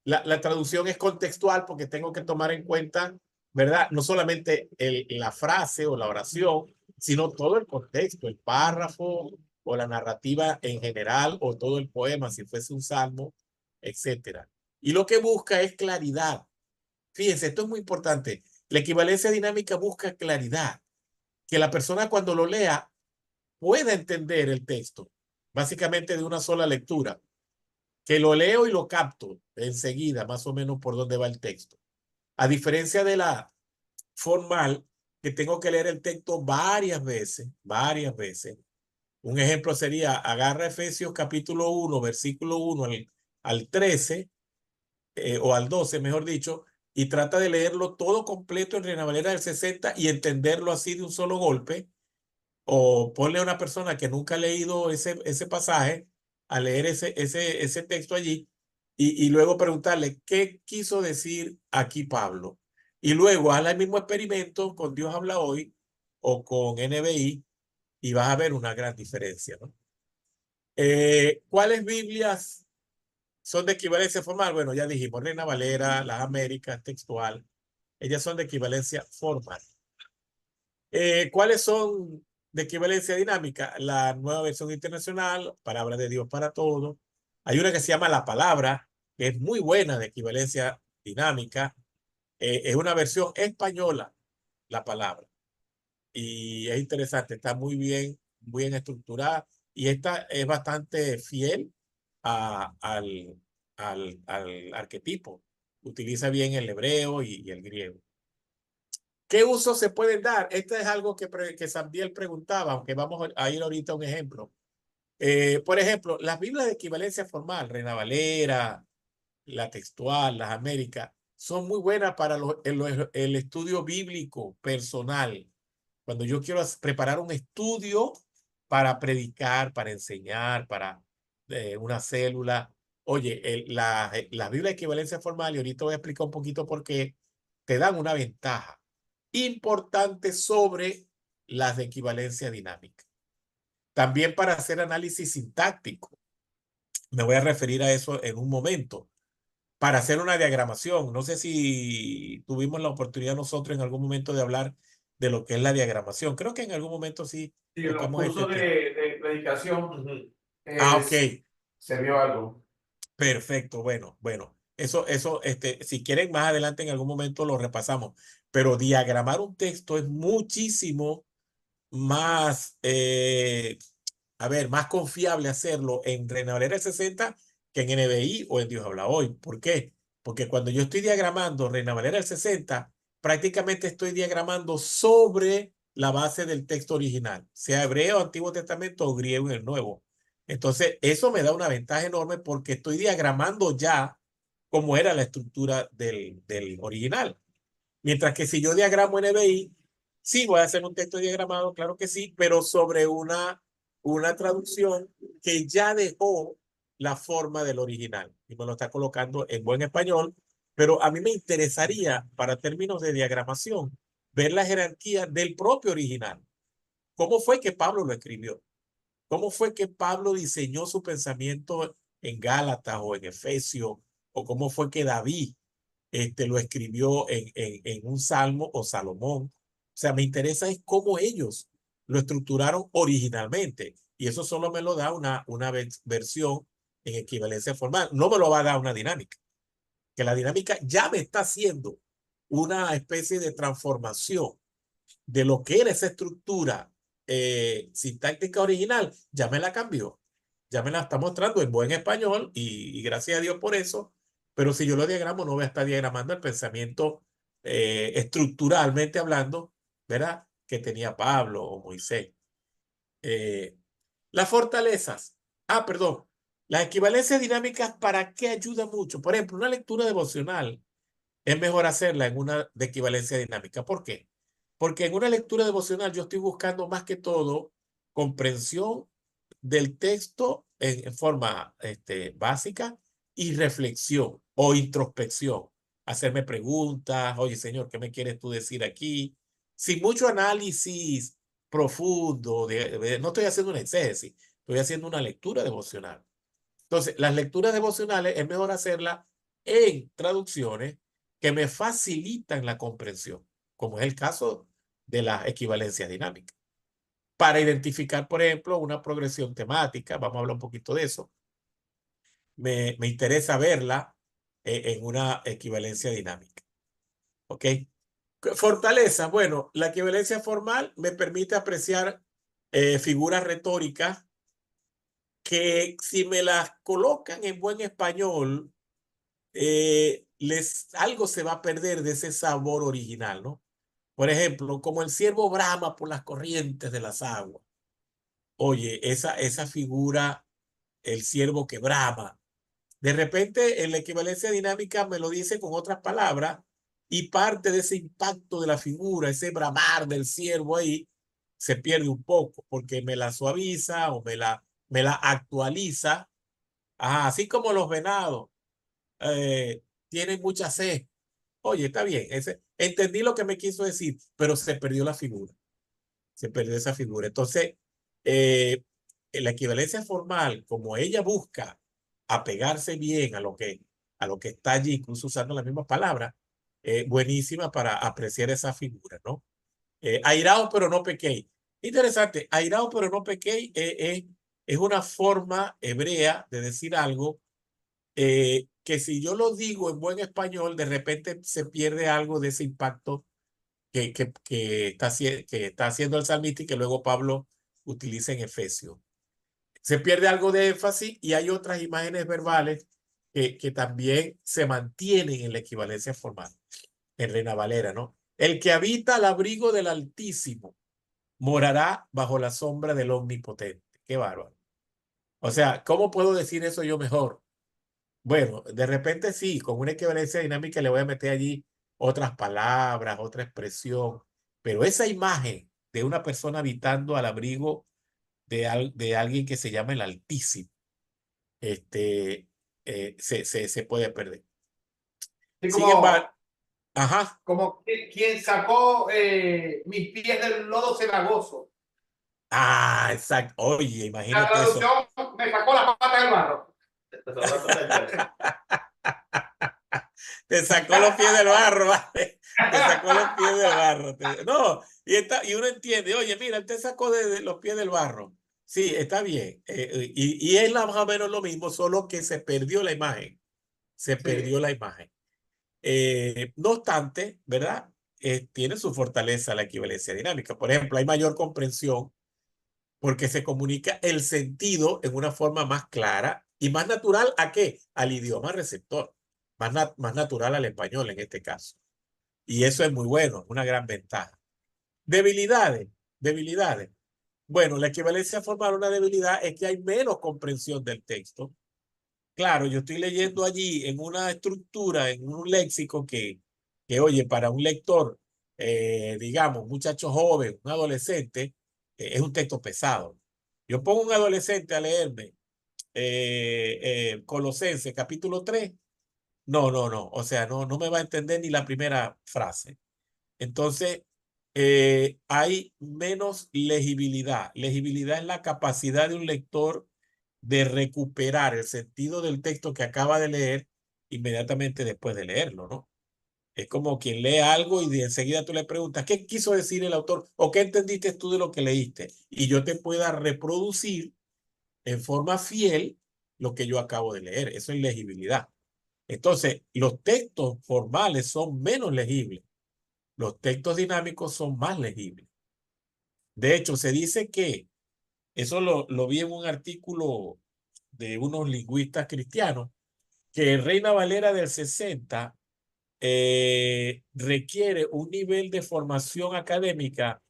la traducción es contextual porque tengo que tomar en cuenta, ¿verdad? No solamente la frase o la oración, sino todo el contexto, el párrafo o la narrativa en general o todo el poema, si fuese un salmo, etcétera. Y lo que busca es claridad. Fíjense, esto es muy importante. La equivalencia dinámica busca claridad, que la persona cuando lo lea pueda entender el texto, básicamente de una sola lectura, que lo leo y lo capto enseguida, más o menos por dónde va el texto. A diferencia de la formal, que tengo que leer el texto varias veces, varias veces. Un ejemplo sería, agarra Efesios capítulo 1, versículo 1 al 13, o al 12, mejor dicho, y trata de leerlo todo completo en Reina Valera del 60 y entenderlo así de un solo golpe, o ponle a una persona que nunca ha leído ese pasaje a leer ese texto allí y luego preguntarle qué quiso decir aquí Pablo. Y luego hazle el mismo experimento con Dios habla hoy o con NBI y vas a ver una gran diferencia, ¿no? ¿Cuáles Biblias son de equivalencia formal? Bueno, ya dijimos, Reina Valera, las Américas, textual, ellas son de equivalencia formal. ¿Cuáles son de equivalencia dinámica? La nueva versión internacional, Palabra de Dios para Todos. Hay una que se llama La Palabra, que es muy buena de equivalencia dinámica. Es una versión española, La Palabra. Y es interesante, está muy bien estructurada. Y esta es bastante fiel al arquetipo. Utiliza bien el hebreo y el griego. ¿Qué usos se pueden dar? Este es algo que Sambiel preguntaba, aunque vamos a ir ahorita a un ejemplo. Por ejemplo, las Biblias de equivalencia formal, Reina Valera, la textual, las Américas, son muy buenas para el estudio bíblico personal. Cuando yo quiero preparar un estudio para predicar, para enseñar, para una célula. Oye, la Biblia de equivalencia formal, y ahorita voy a explicar un poquito por qué, te dan una ventaja importante sobre las de equivalencia dinámica. También para hacer análisis sintáctico. Me voy a referir a eso en un momento. Para hacer una diagramación. No sé si tuvimos la oportunidad nosotros en algún momento de hablar de lo que es la diagramación. Creo que en algún momento sí Sí, en los tocamos cursos este tema. de predicación Ok. se vio algo. Perfecto. Bueno. Eso, si quieren más adelante en algún momento lo repasamos. Pero diagramar un texto es muchísimo más, más confiable hacerlo en Reina Valera 60 que en NBI o en Dios habla hoy. ¿Por qué? Porque cuando yo estoy diagramando Reina Valera del 60, prácticamente estoy diagramando sobre la base del texto original, sea hebreo, Antiguo Testamento o griego en el Nuevo. Entonces, eso me da una ventaja enorme porque estoy diagramando ya cómo era la estructura del original. Mientras que si yo diagramo NBI, sí voy a hacer un texto diagramado, claro que sí, pero sobre una traducción que ya dejó la forma del original y me lo está colocando en buen español, pero a mí me interesaría, para términos de diagramación, ver la jerarquía del propio original. ¿Cómo fue que Pablo lo escribió? ¿Cómo fue que Pablo diseñó su pensamiento en Gálatas o en Efesios? ¿O cómo fue que David lo escribió en un salmo o Salomón? O sea, me interesa es cómo ellos lo estructuraron originalmente. Y eso solo me lo da una versión en equivalencia formal. No me lo va a dar una dinámica. Que la dinámica ya me está haciendo una especie de transformación de lo que era esa estructura sintáctica original, ya me la cambió. Ya me la está mostrando en buen español y gracias a Dios por eso. Pero si yo lo diagramo, no voy a estar diagramando el pensamiento estructuralmente hablando, ¿verdad? Que tenía Pablo o Moisés. Las fortalezas. Ah, perdón. Las equivalencias dinámicas, ¿para qué ayuda mucho? Por ejemplo, una lectura devocional es mejor hacerla en una de equivalencia dinámica. ¿Por qué? Porque en una lectura devocional yo estoy buscando más que todo comprensión del texto en forma básica y reflexión o introspección. Hacerme preguntas, oye Señor, ¿qué me quieres tú decir aquí? Sin mucho análisis profundo, no estoy haciendo un exégesis, estoy haciendo una lectura devocional. Entonces, las lecturas devocionales es mejor hacerlas en traducciones que me facilitan la comprensión, como es el caso de las equivalencias dinámicas. Para identificar, por ejemplo, una progresión temática, vamos a hablar un poquito de eso, me interesa verla en una equivalencia dinámica. ¿Ok? Fortaleza, bueno, la equivalencia formal me permite apreciar figuras retóricas que si me las colocan en buen español, algo se va a perder de ese sabor original, ¿no? Por ejemplo, como el ciervo brama por las corrientes de las aguas. Oye, esa figura, el ciervo que brama, de repente en la equivalencia dinámica me lo dice con otras palabras y parte de ese impacto de la figura, ese bramar del ciervo ahí, se pierde un poco porque me la suaviza o me la actualiza. Ajá, así como los venados tienen mucha sed. Oye, está bien, entendí lo que me quiso decir, pero se perdió la figura. Se perdió esa figura. Entonces, eh, la equivalencia formal, como ella busca apegarse bien a lo que está allí, incluso usando las mismas palabras, buenísima para apreciar esa figura, ¿no? Airado pero no pequeño. Interesante, airado pero no pequeño es una forma hebrea de decir algo que si yo lo digo en buen español, de repente se pierde algo de ese impacto que está haciendo el salmista y que luego Pablo utiliza en Efesios. Se pierde algo de énfasis y hay otras imágenes verbales que también se mantienen en la equivalencia formal, en Reina Valera, ¿no? El que habita al abrigo del Altísimo morará bajo la sombra del Omnipotente. Qué bárbaro. O sea, ¿cómo puedo decir eso yo mejor? Bueno, de repente sí, con una equivalencia dinámica le voy a meter allí otras palabras, otra expresión, pero esa imagen de una persona habitando al abrigo de alguien que se llama el Altísimo, se puede perder. Sí, Sin embargo, ajá, como quien sacó mis pies del lodo cenagoso. exacto. Oye, La imagínate eso. traducción me sacó la pata del barro. Estás hablando del verso. Te sacó los pies del barro, ¿vale? Te sacó los pies del barro. No, y uno entiende, oye, mira, él te sacó de los pies del barro. Sí, está bien. Y es más o menos lo mismo, solo que se perdió la imagen. Se perdió Sí. la imagen. No obstante, ¿verdad? Tiene su fortaleza la equivalencia dinámica. Por ejemplo, hay mayor comprensión porque se comunica el sentido en una forma más clara y más natural ¿a qué? Al idioma receptor, más natural al español en este caso. Y eso es muy bueno, una gran ventaja. Debilidades, debilidades. Bueno, la equivalencia formal a una debilidad es que hay menos comprensión del texto. Claro, yo estoy leyendo allí en una estructura, en un léxico oye, para un lector, digamos, un muchacho joven, un adolescente, es un texto pesado. Yo pongo un adolescente a leerme Colosenses capítulo 3. No, no, no. O sea, no me va a entender ni la primera frase. Entonces, hay menos legibilidad. Legibilidad es la capacidad de un lector de recuperar el sentido del texto que acaba de leer inmediatamente después de leerlo, ¿no? Es como quien lee algo y de enseguida tú le preguntas, ¿qué quiso decir el autor? ¿O qué entendiste tú de lo que leíste? Y yo te pueda reproducir en forma fiel lo que yo acabo de leer. Eso es legibilidad. Entonces, los textos formales son menos legibles. Los textos dinámicos son más legibles. De hecho, se dice que, eso lo vi en un artículo de unos lingüistas cristianos, que Reina Valera del 60 requiere un nivel de formación académica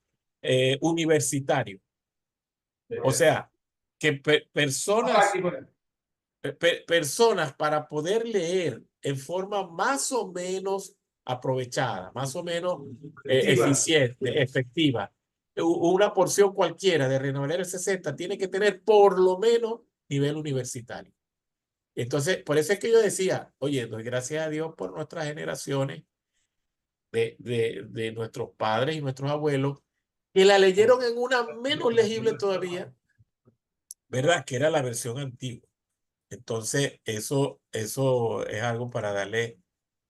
universitario. O sea, que personas para poder leer en forma más o menos aprovechada, más o menos eficiente, efectiva, una porción cualquiera de Reina Valera del 60 tiene que tener por lo menos nivel universitario. Entonces, por eso es que yo decía, oye, doy gracias a Dios por nuestras generaciones de nuestros padres y nuestros abuelos, que la leyeron en una menos legible todavía, ¿verdad? Que era la versión antigua. Entonces, eso es algo para darle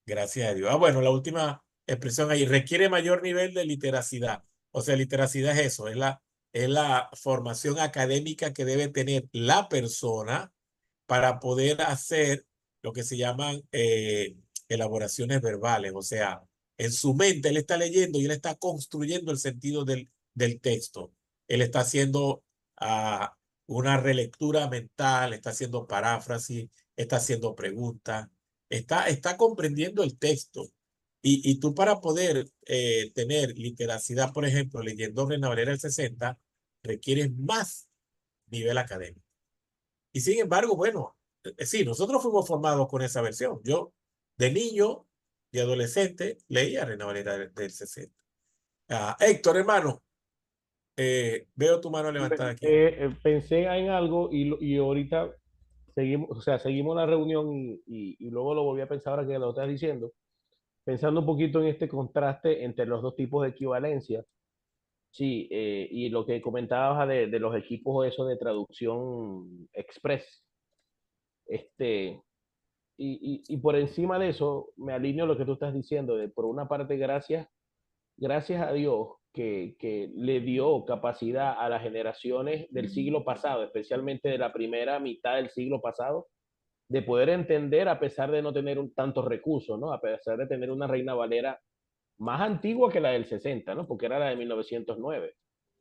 gracias a Dios. Ah, bueno, la última expresión ahí, requiere mayor nivel de literacidad. O sea, literacidad es eso, es la formación académica que debe tener la persona para poder hacer lo que se llaman elaboraciones verbales. O sea, en su mente él está leyendo y él está construyendo el sentido del texto. Él está haciendo una relectura mental, está haciendo paráfrasis, está haciendo preguntas, está comprendiendo el texto. Y tú para poder tener literacidad, por ejemplo, leyendo Reina Valera del 60, requieres más nivel académico. Y sin embargo, bueno, sí, nosotros fuimos formados con esa versión. Yo, de niño y adolescente, leía Reina Valera del 60. Héctor, hermano, veo tu mano levantada aquí. Pensé en algo y ahorita seguimos, o sea, seguimos la reunión y luego lo volví a pensar ahora que lo estás diciendo, pensando un poquito en este contraste entre los dos tipos de equivalencia. Sí, y lo que comentabas de los equipos eso de traducción express. Este, y por encima de eso, me alineo a lo que tú estás diciendo, de por una parte, gracias a Dios que le dio capacidad a las generaciones del siglo pasado, especialmente de la primera mitad del siglo pasado, de poder entender a pesar de no tener tantos recursos, ¿no? A pesar de tener una Reina Valera más antigua que la del 60, ¿no? Porque era la de 1909.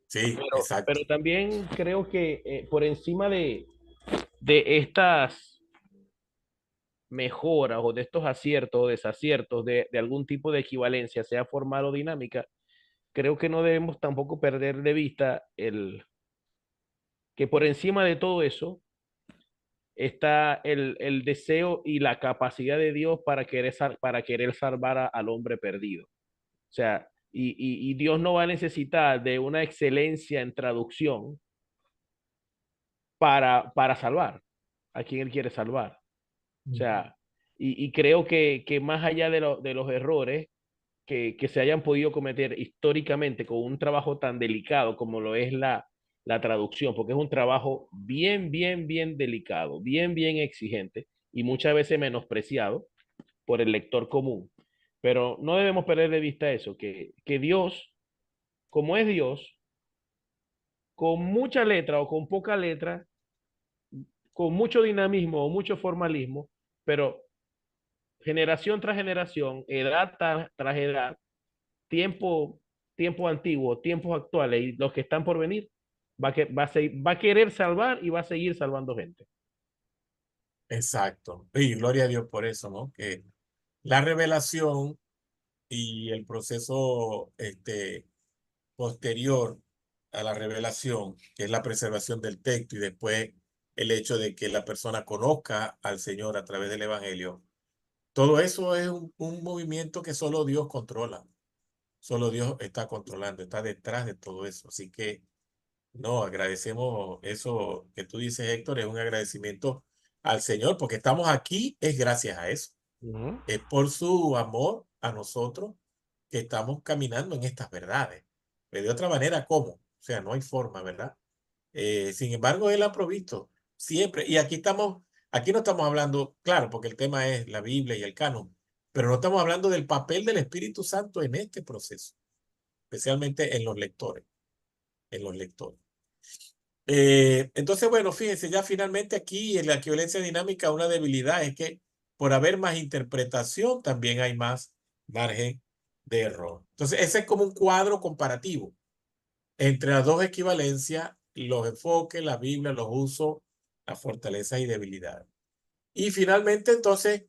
Sí, exacto. Pero también creo que por encima de estas mejoras o de estos aciertos o desaciertos de algún tipo de equivalencia, sea formal o dinámica, creo que no debemos tampoco perder de vista que por encima de todo eso está el deseo y la capacidad de Dios para querer salvar al hombre perdido. O sea, y Dios no va a necesitar de una excelencia en traducción para salvar a quien Él quiere salvar. O sea, y creo que más allá de los errores que se hayan podido cometer históricamente con un trabajo tan delicado como lo es la traducción, porque es un trabajo bien delicado, bien exigente y muchas veces menospreciado por el lector común. Pero no debemos perder de vista eso, que Dios, como es Dios, con mucha letra o con poca letra, con mucho dinamismo o mucho formalismo, pero generación tras generación, edad tras edad, tiempo, tiempo antiguo, tiempos actuales y los que están por venir, va a querer salvar y va a seguir salvando gente. Exacto. Y gloria a Dios por eso, ¿no? Que la revelación y el proceso posterior a la revelación, que es la preservación del texto y después el hecho de que la persona conozca al Señor a través del Evangelio, todo eso es un movimiento que solo Dios controla. Solo Dios está controlando, está detrás de todo eso. Así que no, agradecemos eso que tú dices, Héctor, es un agradecimiento al Señor, porque estamos aquí, es gracias a eso. Ujú. Es por su amor a nosotros que estamos caminando en estas verdades. Pero de otra manera, ¿cómo? O sea, no hay forma, ¿verdad? Sin embargo, Él ha provisto siempre. Y aquí no estamos hablando, claro, porque el tema es la Biblia y el canon, pero no estamos hablando del papel del Espíritu Santo en este proceso, especialmente en los lectores, en los lectores. Entonces, bueno, fíjense, ya finalmente aquí en la equivalencia dinámica una debilidad es que por haber más interpretación también hay más margen de error. Entonces, ese es como un cuadro comparativo. entre las dos equivalencias, los enfoques, la Biblia, los usos, las fortalezas y debilidades. Y finalmente, entonces,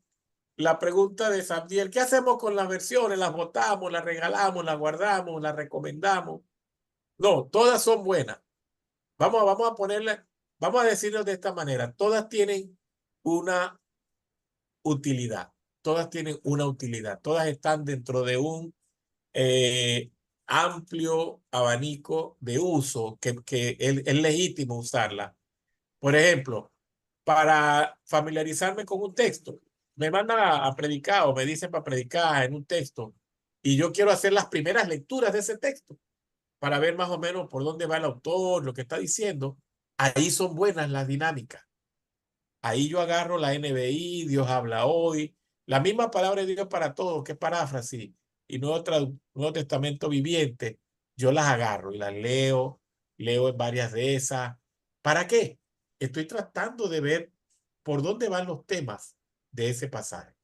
la pregunta de Sabdiel, ¿qué hacemos con las versiones? ¿Las votamos, las regalamos, las guardamos, las recomendamos? No, todas son buenas. Vamos a ponerle, vamos a decirlo de esta manera, todas tienen una utilidad, todas tienen una utilidad, todas están dentro de un amplio abanico de uso que es legítimo usarla. Por ejemplo, para familiarizarme con un texto, me mandan a predicar o me dicen para predicar en un texto y yo quiero hacer las primeras lecturas de ese texto para ver más o menos por dónde va el autor, lo que está diciendo. Ahí son buenas las dinámicas. Ahí yo agarro la NBI, Dios habla hoy, la misma palabra de Dios para todos, que es paráfrasis, y Nuevo Testamento viviente, yo las agarro y las leo, leo en varias de esas. ¿Para qué? Estoy tratando de ver por dónde van los temas de ese pasaje,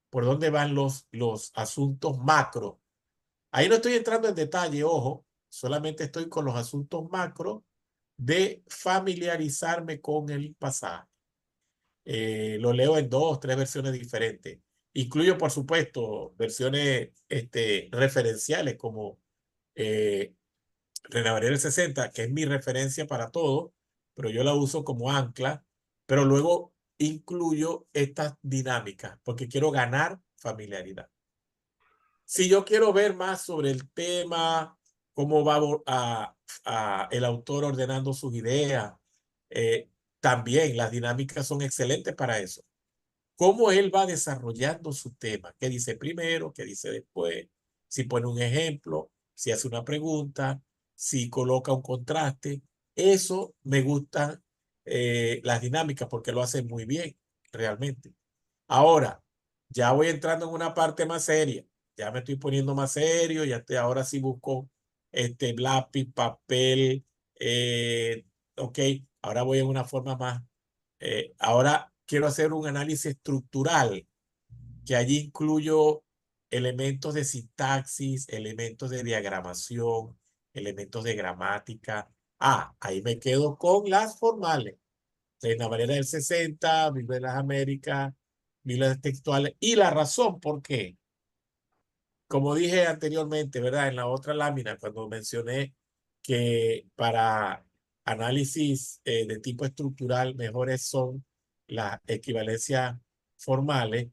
por dónde van los asuntos macro. Ahí no estoy entrando en detalle, ojo, solamente estoy con los asuntos macro de familiarizarme con el pasaje. Lo leo en 2, 3 versiones diferentes. Incluyo, por supuesto, versiones referenciales como Reina Valera del 60, que es mi referencia para todo, pero yo la uso como ancla, pero luego incluyo estas dinámicas porque quiero ganar familiaridad. Si yo quiero ver más sobre el tema, cómo va el autor ordenando sus ideas, también las dinámicas son excelentes para eso. Cómo él va desarrollando su tema, qué dice primero, qué dice después, si pone un ejemplo, si hace una pregunta, si coloca un contraste. Eso me gustan las dinámicas porque lo hacen muy bien, realmente. Ahora, ya voy entrando en una parte más seria. Ya me estoy poniendo más serio, ahora sí busco lápiz, papel, ok, ahora voy en una forma más. Ahora quiero hacer un análisis estructural, que allí incluyo elementos de sintaxis, elementos de diagramación, elementos de gramática. Ahí me quedo con las formales. Reina Valera del 60, Biblia de las Américas, Biblia textuales. Y la razón por qué, como dije anteriormente, ¿verdad? En la otra lámina, cuando mencioné que para análisis de tipo estructural mejores son las equivalencias formales,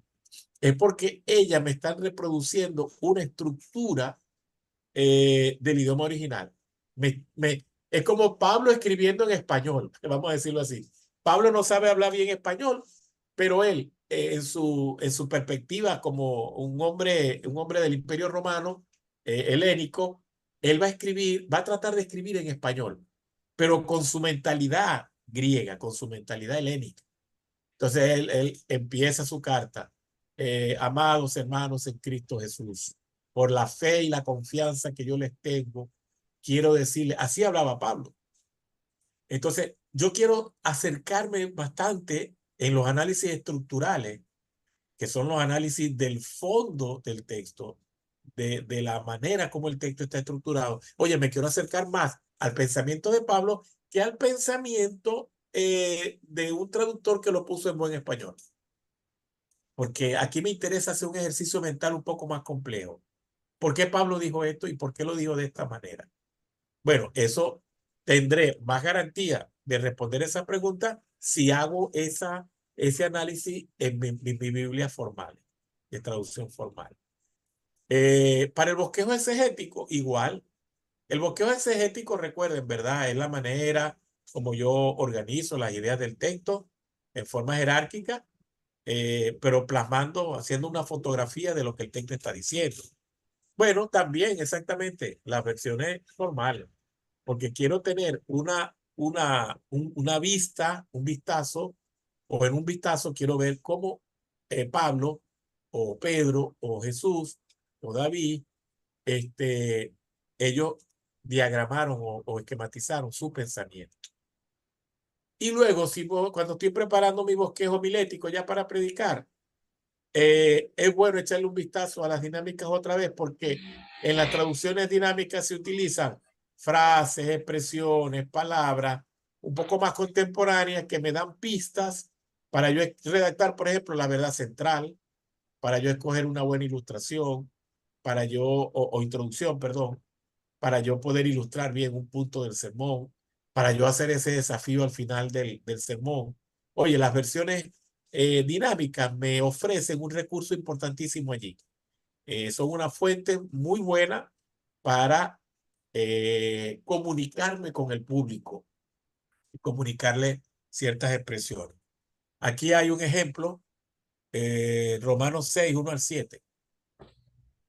es porque ellas me están reproduciendo una estructura del idioma original. Es como Pablo escribiendo en español, vamos a decirlo así. Pablo no sabe hablar bien español, pero él, en su perspectiva como un hombre del Imperio Romano, helénico, él va a escribir, va a tratar de escribir en español, pero con su mentalidad griega, con su mentalidad helénica. Entonces él empieza su carta. Amados hermanos en Cristo Jesús, por la fe y la confianza que yo les tengo, quiero decirles, así hablaba Pablo. Entonces, yo quiero acercarme bastante en los análisis estructurales, que son los análisis del fondo del texto, de la manera como el texto está estructurado. Oye, me quiero acercar más al pensamiento de Pablo que al pensamiento de un traductor que lo puso en buen español. Porque aquí me interesa hacer un ejercicio mental un poco más complejo. ¿Por qué Pablo dijo esto y por qué lo dijo de esta manera? Bueno, eso tendré más garantía de responder esa pregunta si hago ese análisis en mi Biblia formal, de traducción formal. Para el bosquejo exegético, igual. El bosquejo exegético, recuerden, ¿verdad? Es la manera como yo organizo las ideas del texto en forma jerárquica, pero plasmando, haciendo una fotografía de lo que el texto está diciendo. Bueno, también exactamente las versiones formales, porque quiero tener una vista, un vistazo, o en un vistazo quiero ver cómo Pablo o Pedro o Jesús o David, ellos diagramaron o esquematizaron su pensamiento. Y luego, cuando estoy preparando mi bosquejo homilético ya para predicar, es bueno echarle un vistazo a las dinámicas otra vez, porque en las traducciones dinámicas se utilizan frases, expresiones, palabras un poco más contemporáneas que me dan pistas para yo redactar, por ejemplo, la verdad central, para yo escoger una buena ilustración, para yo, o introducción, perdón, para yo poder ilustrar bien un punto del sermón, para yo hacer ese desafío al final del sermón. Oye, las versiones dinámicas me ofrecen un recurso importantísimo allí. Son una fuente muy buena para comunicarme con el público y comunicarle ciertas expresiones. Aquí hay un ejemplo, Romanos 6, 1 al 7,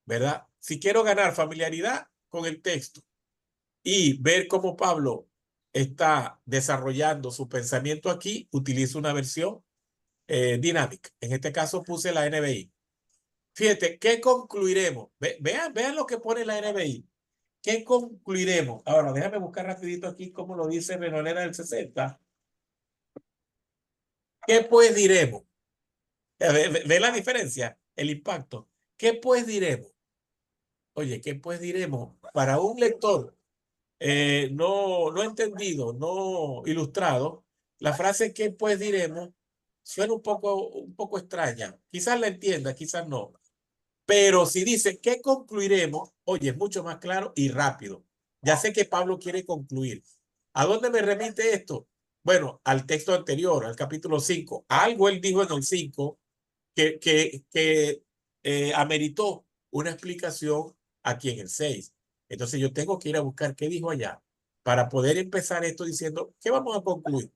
¿verdad? Si quiero ganar familiaridad con el texto y ver cómo Pablo está desarrollando su pensamiento aquí, utilizo una versión dinámica. En este caso puse la NBI. Fíjate, ¿qué concluiremos? Vean lo que pone la NBI. ¿Qué concluiremos? Ahora, déjame buscar rapidito aquí cómo lo dice Renolera del 60. ¿Qué pues diremos? ¿Ve la diferencia? El impacto. ¿Qué pues diremos? Oye, ¿qué pues diremos? Para un lector no entendido, no ilustrado, la frase ¿qué pues diremos? Suena un poco extraña. Quizás la entienda, quizás no. Pero si dice ¿qué concluiremos? Oye, es mucho más claro y rápido. Ya sé que Pablo quiere concluir. ¿A dónde me remite esto? Bueno, al texto anterior, al capítulo 5. Algo él dijo en el 5 que ameritó una explicación aquí en el 6. Entonces yo tengo que ir a buscar qué dijo allá para poder empezar esto diciendo, ¿qué vamos a concluir?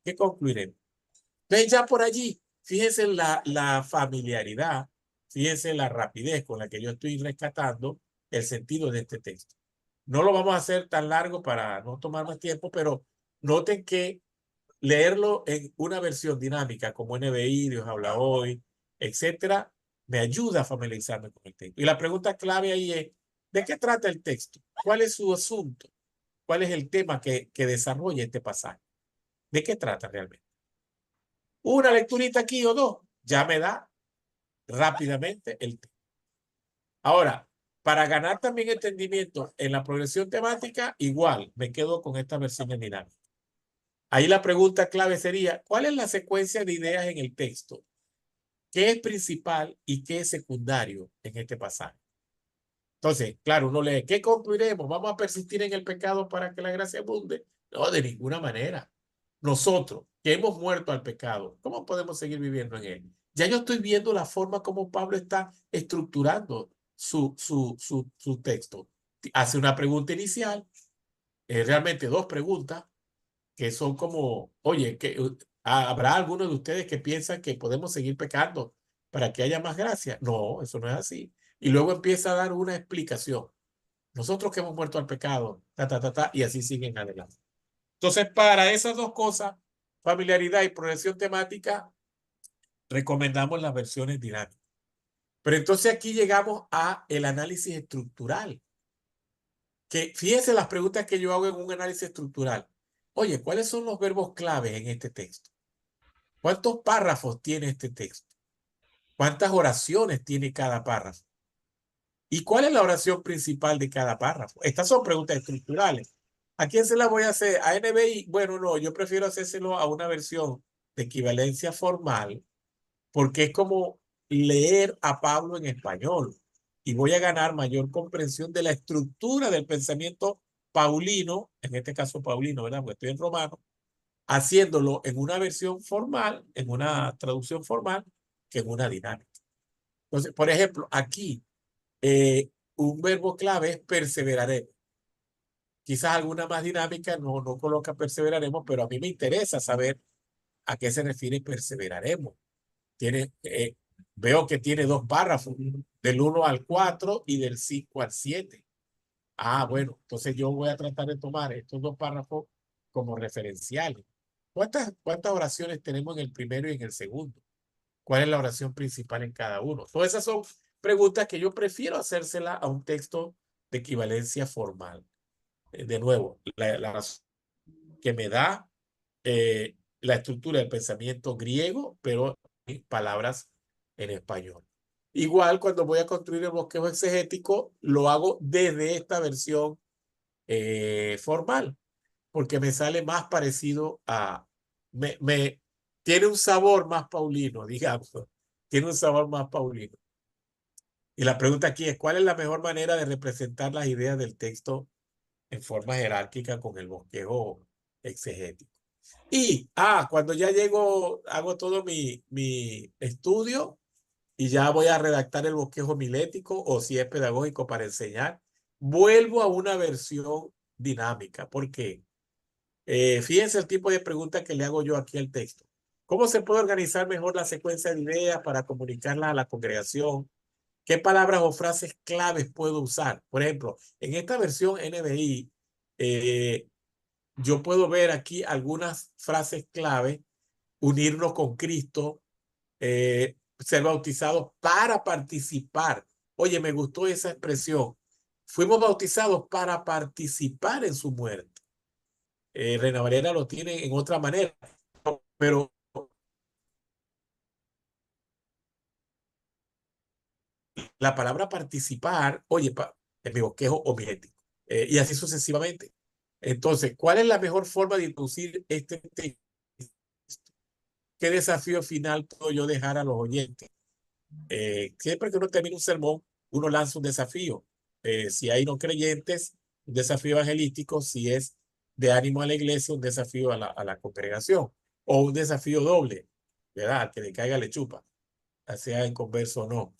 ¿Qué concluiremos? Entonces ya por allí, fíjense la familiaridad, fíjense la rapidez con la que yo estoy rescatando el sentido de este texto. No lo vamos a hacer tan largo para no tomar más tiempo, pero noten que leerlo en una versión dinámica como NBI, Dios habla hoy, etcétera, me ayuda a familiarizarme con el texto. Y la pregunta clave ahí es, ¿de qué trata el texto? ¿Cuál es su asunto? ¿Cuál es el tema que desarrolla este pasaje? ¿De qué trata realmente? Una lecturita aquí o dos ya me da rápidamente el tema. Ahora, para ganar también entendimiento en la progresión temática, igual me quedo con esta versión en dinámica. Ahí la pregunta clave sería, ¿cuál es la secuencia de ideas en el texto? ¿Qué es principal y qué es secundario en este pasaje? Entonces, claro, uno lee, ¿qué concluiremos? ¿Vamos a persistir en el pecado para que la gracia abunde? No, de ninguna manera. Nosotros, que hemos muerto al pecado, ¿cómo podemos seguir viviendo en él? Ya yo estoy viendo la forma como Pablo está estructurando su texto. Hace una pregunta inicial, realmente dos preguntas, que son como, oye, ¿habrá alguno de ustedes que piensan que podemos seguir pecando para que haya más gracia? No, eso no es así. Y luego empieza a dar una explicación. Nosotros que hemos muerto al pecado, y así siguen adelante. Entonces, para esas dos cosas, familiaridad y progresión temática, recomendamos las versiones dinámicas. Pero entonces aquí llegamos a el análisis estructural. Que fíjense las preguntas que yo hago en un análisis estructural. Oye, ¿cuáles son los verbos claves en este texto? ¿Cuántos párrafos tiene este texto? ¿Cuántas oraciones tiene cada párrafo? ¿Y cuál es la oración principal de cada párrafo? Estas son preguntas estructurales. ¿A quién se las voy a hacer? ¿A NBI? Bueno, no, yo prefiero hacérselo a una versión de equivalencia formal porque es como leer a Pablo en español y voy a ganar mayor comprensión de la estructura del pensamiento paulino, en este caso paulino, ¿verdad? Porque estoy en romano, haciéndolo en una versión formal, en una traducción formal, que en una dinámica. Entonces, por ejemplo, aquí un verbo clave es perseveraremos. Quizás alguna más dinámica no coloca perseveraremos, pero a mí me interesa saber a qué se refiere perseveraremos. Veo que tiene dos párrafos, del 1 al 4 y del 5 al 7. Ah, bueno, entonces yo voy a tratar de tomar estos dos párrafos como referenciales. ¿Cuántas oraciones tenemos en el primero y en el segundo? ¿Cuál es la oración principal en cada uno? Todas esas son preguntas que yo prefiero hacérselas a un texto de equivalencia formal. De nuevo, la razón que me da la estructura del pensamiento griego, pero en palabras en español. Igual cuando voy a construir el bosquejo exegético, lo hago desde esta versión formal, porque me sale más parecido a, tiene un sabor más paulino, digamos, tiene un sabor más paulino. Y la pregunta aquí es, ¿cuál es la mejor manera de representar las ideas del texto en forma jerárquica con el bosquejo exegético? Y, cuando ya llego, hago todo mi estudio y ya voy a redactar el bosquejo homilético o si es pedagógico para enseñar, vuelvo a una versión dinámica. ¿Por qué? Fíjense el tipo de pregunta que le hago yo aquí al texto. ¿Cómo se puede organizar mejor la secuencia de ideas para comunicarlas a la congregación? ¿Qué palabras o frases claves puedo usar? Por ejemplo, en esta versión NBI, yo puedo ver aquí algunas frases clave: unirnos con Cristo, ser bautizados para participar. Oye, me gustó esa expresión. Fuimos bautizados para participar en su muerte. Reina Valera lo tiene en otra manera, pero la palabra participar, oye, en mi bosquejo homilético, y así sucesivamente. Entonces, ¿cuál es la mejor forma de introducir este texto? ¿Qué desafío final puedo yo dejar a los oyentes? Siempre que uno termina un sermón, uno lanza un desafío. Si hay no creyentes, un desafío evangelístico; si es de ánimo a la iglesia, un desafío a la congregación, o un desafío doble, ¿verdad? Al que le caiga le chupa, sea en converso o no.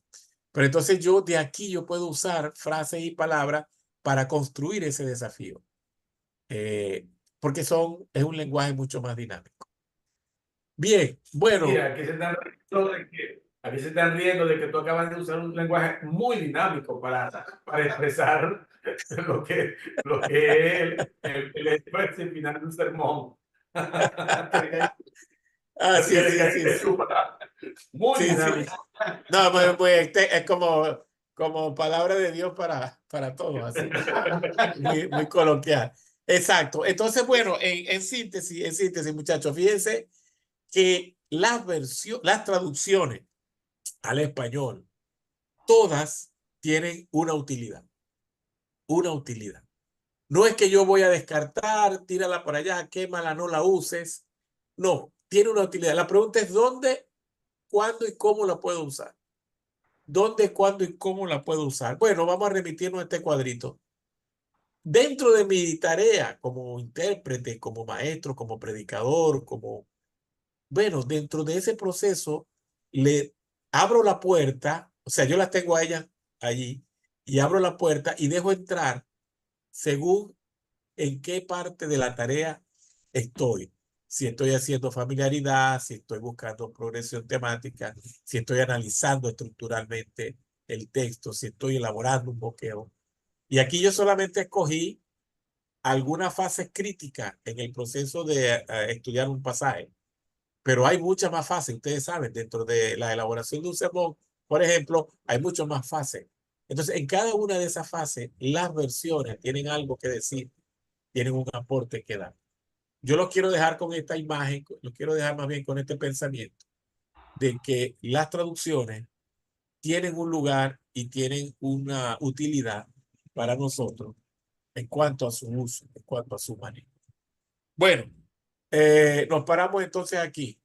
Pero entonces yo de aquí yo puedo usar frases y palabras para construir ese desafío, porque es un lenguaje mucho más dinámico. Bien, bueno. Mira, aquí se están riendo de que tú acabas de usar un lenguaje muy dinámico para expresar lo que es el express final de un sermón. Sí. Muy Sí, sí. dinámico. No, pues es como palabra de Dios para todos, así. Muy coloquial. Exacto. Entonces, bueno, en síntesis, muchachos, fíjense que las traducciones al español, todas tienen una utilidad. Una utilidad. No es que yo voy a descartar, tírala por allá, quémala, no la uses. No, tiene una utilidad. La pregunta es dónde, cuándo y cómo la puedo usar. ¿Dónde, cuándo y cómo la puedo usar? Bueno, vamos a remitirnos a este cuadrito. Dentro de mi tarea como intérprete, como maestro, como predicador, bueno, dentro de ese proceso le abro la puerta, o sea, yo las tengo a ellas allí, y abro la puerta y dejo entrar según en qué parte de la tarea estoy. Si estoy haciendo familiaridad, si estoy buscando progresión temática, si estoy analizando estructuralmente el texto, si estoy elaborando un bosquejo. Y aquí yo solamente escogí algunas fases críticas en el proceso de estudiar un pasaje, pero hay muchas más fases. Ustedes saben, dentro de la elaboración de un sermón, por ejemplo, hay muchas más fases. Entonces, en cada una de esas fases, las versiones tienen algo que decir, tienen un aporte que dar. Yo lo quiero dejar con esta imagen, lo quiero dejar más bien con este pensamiento de que las traducciones tienen un lugar y tienen una utilidad para nosotros en cuanto a su uso, en cuanto a su manejo. Bueno, nos paramos entonces aquí.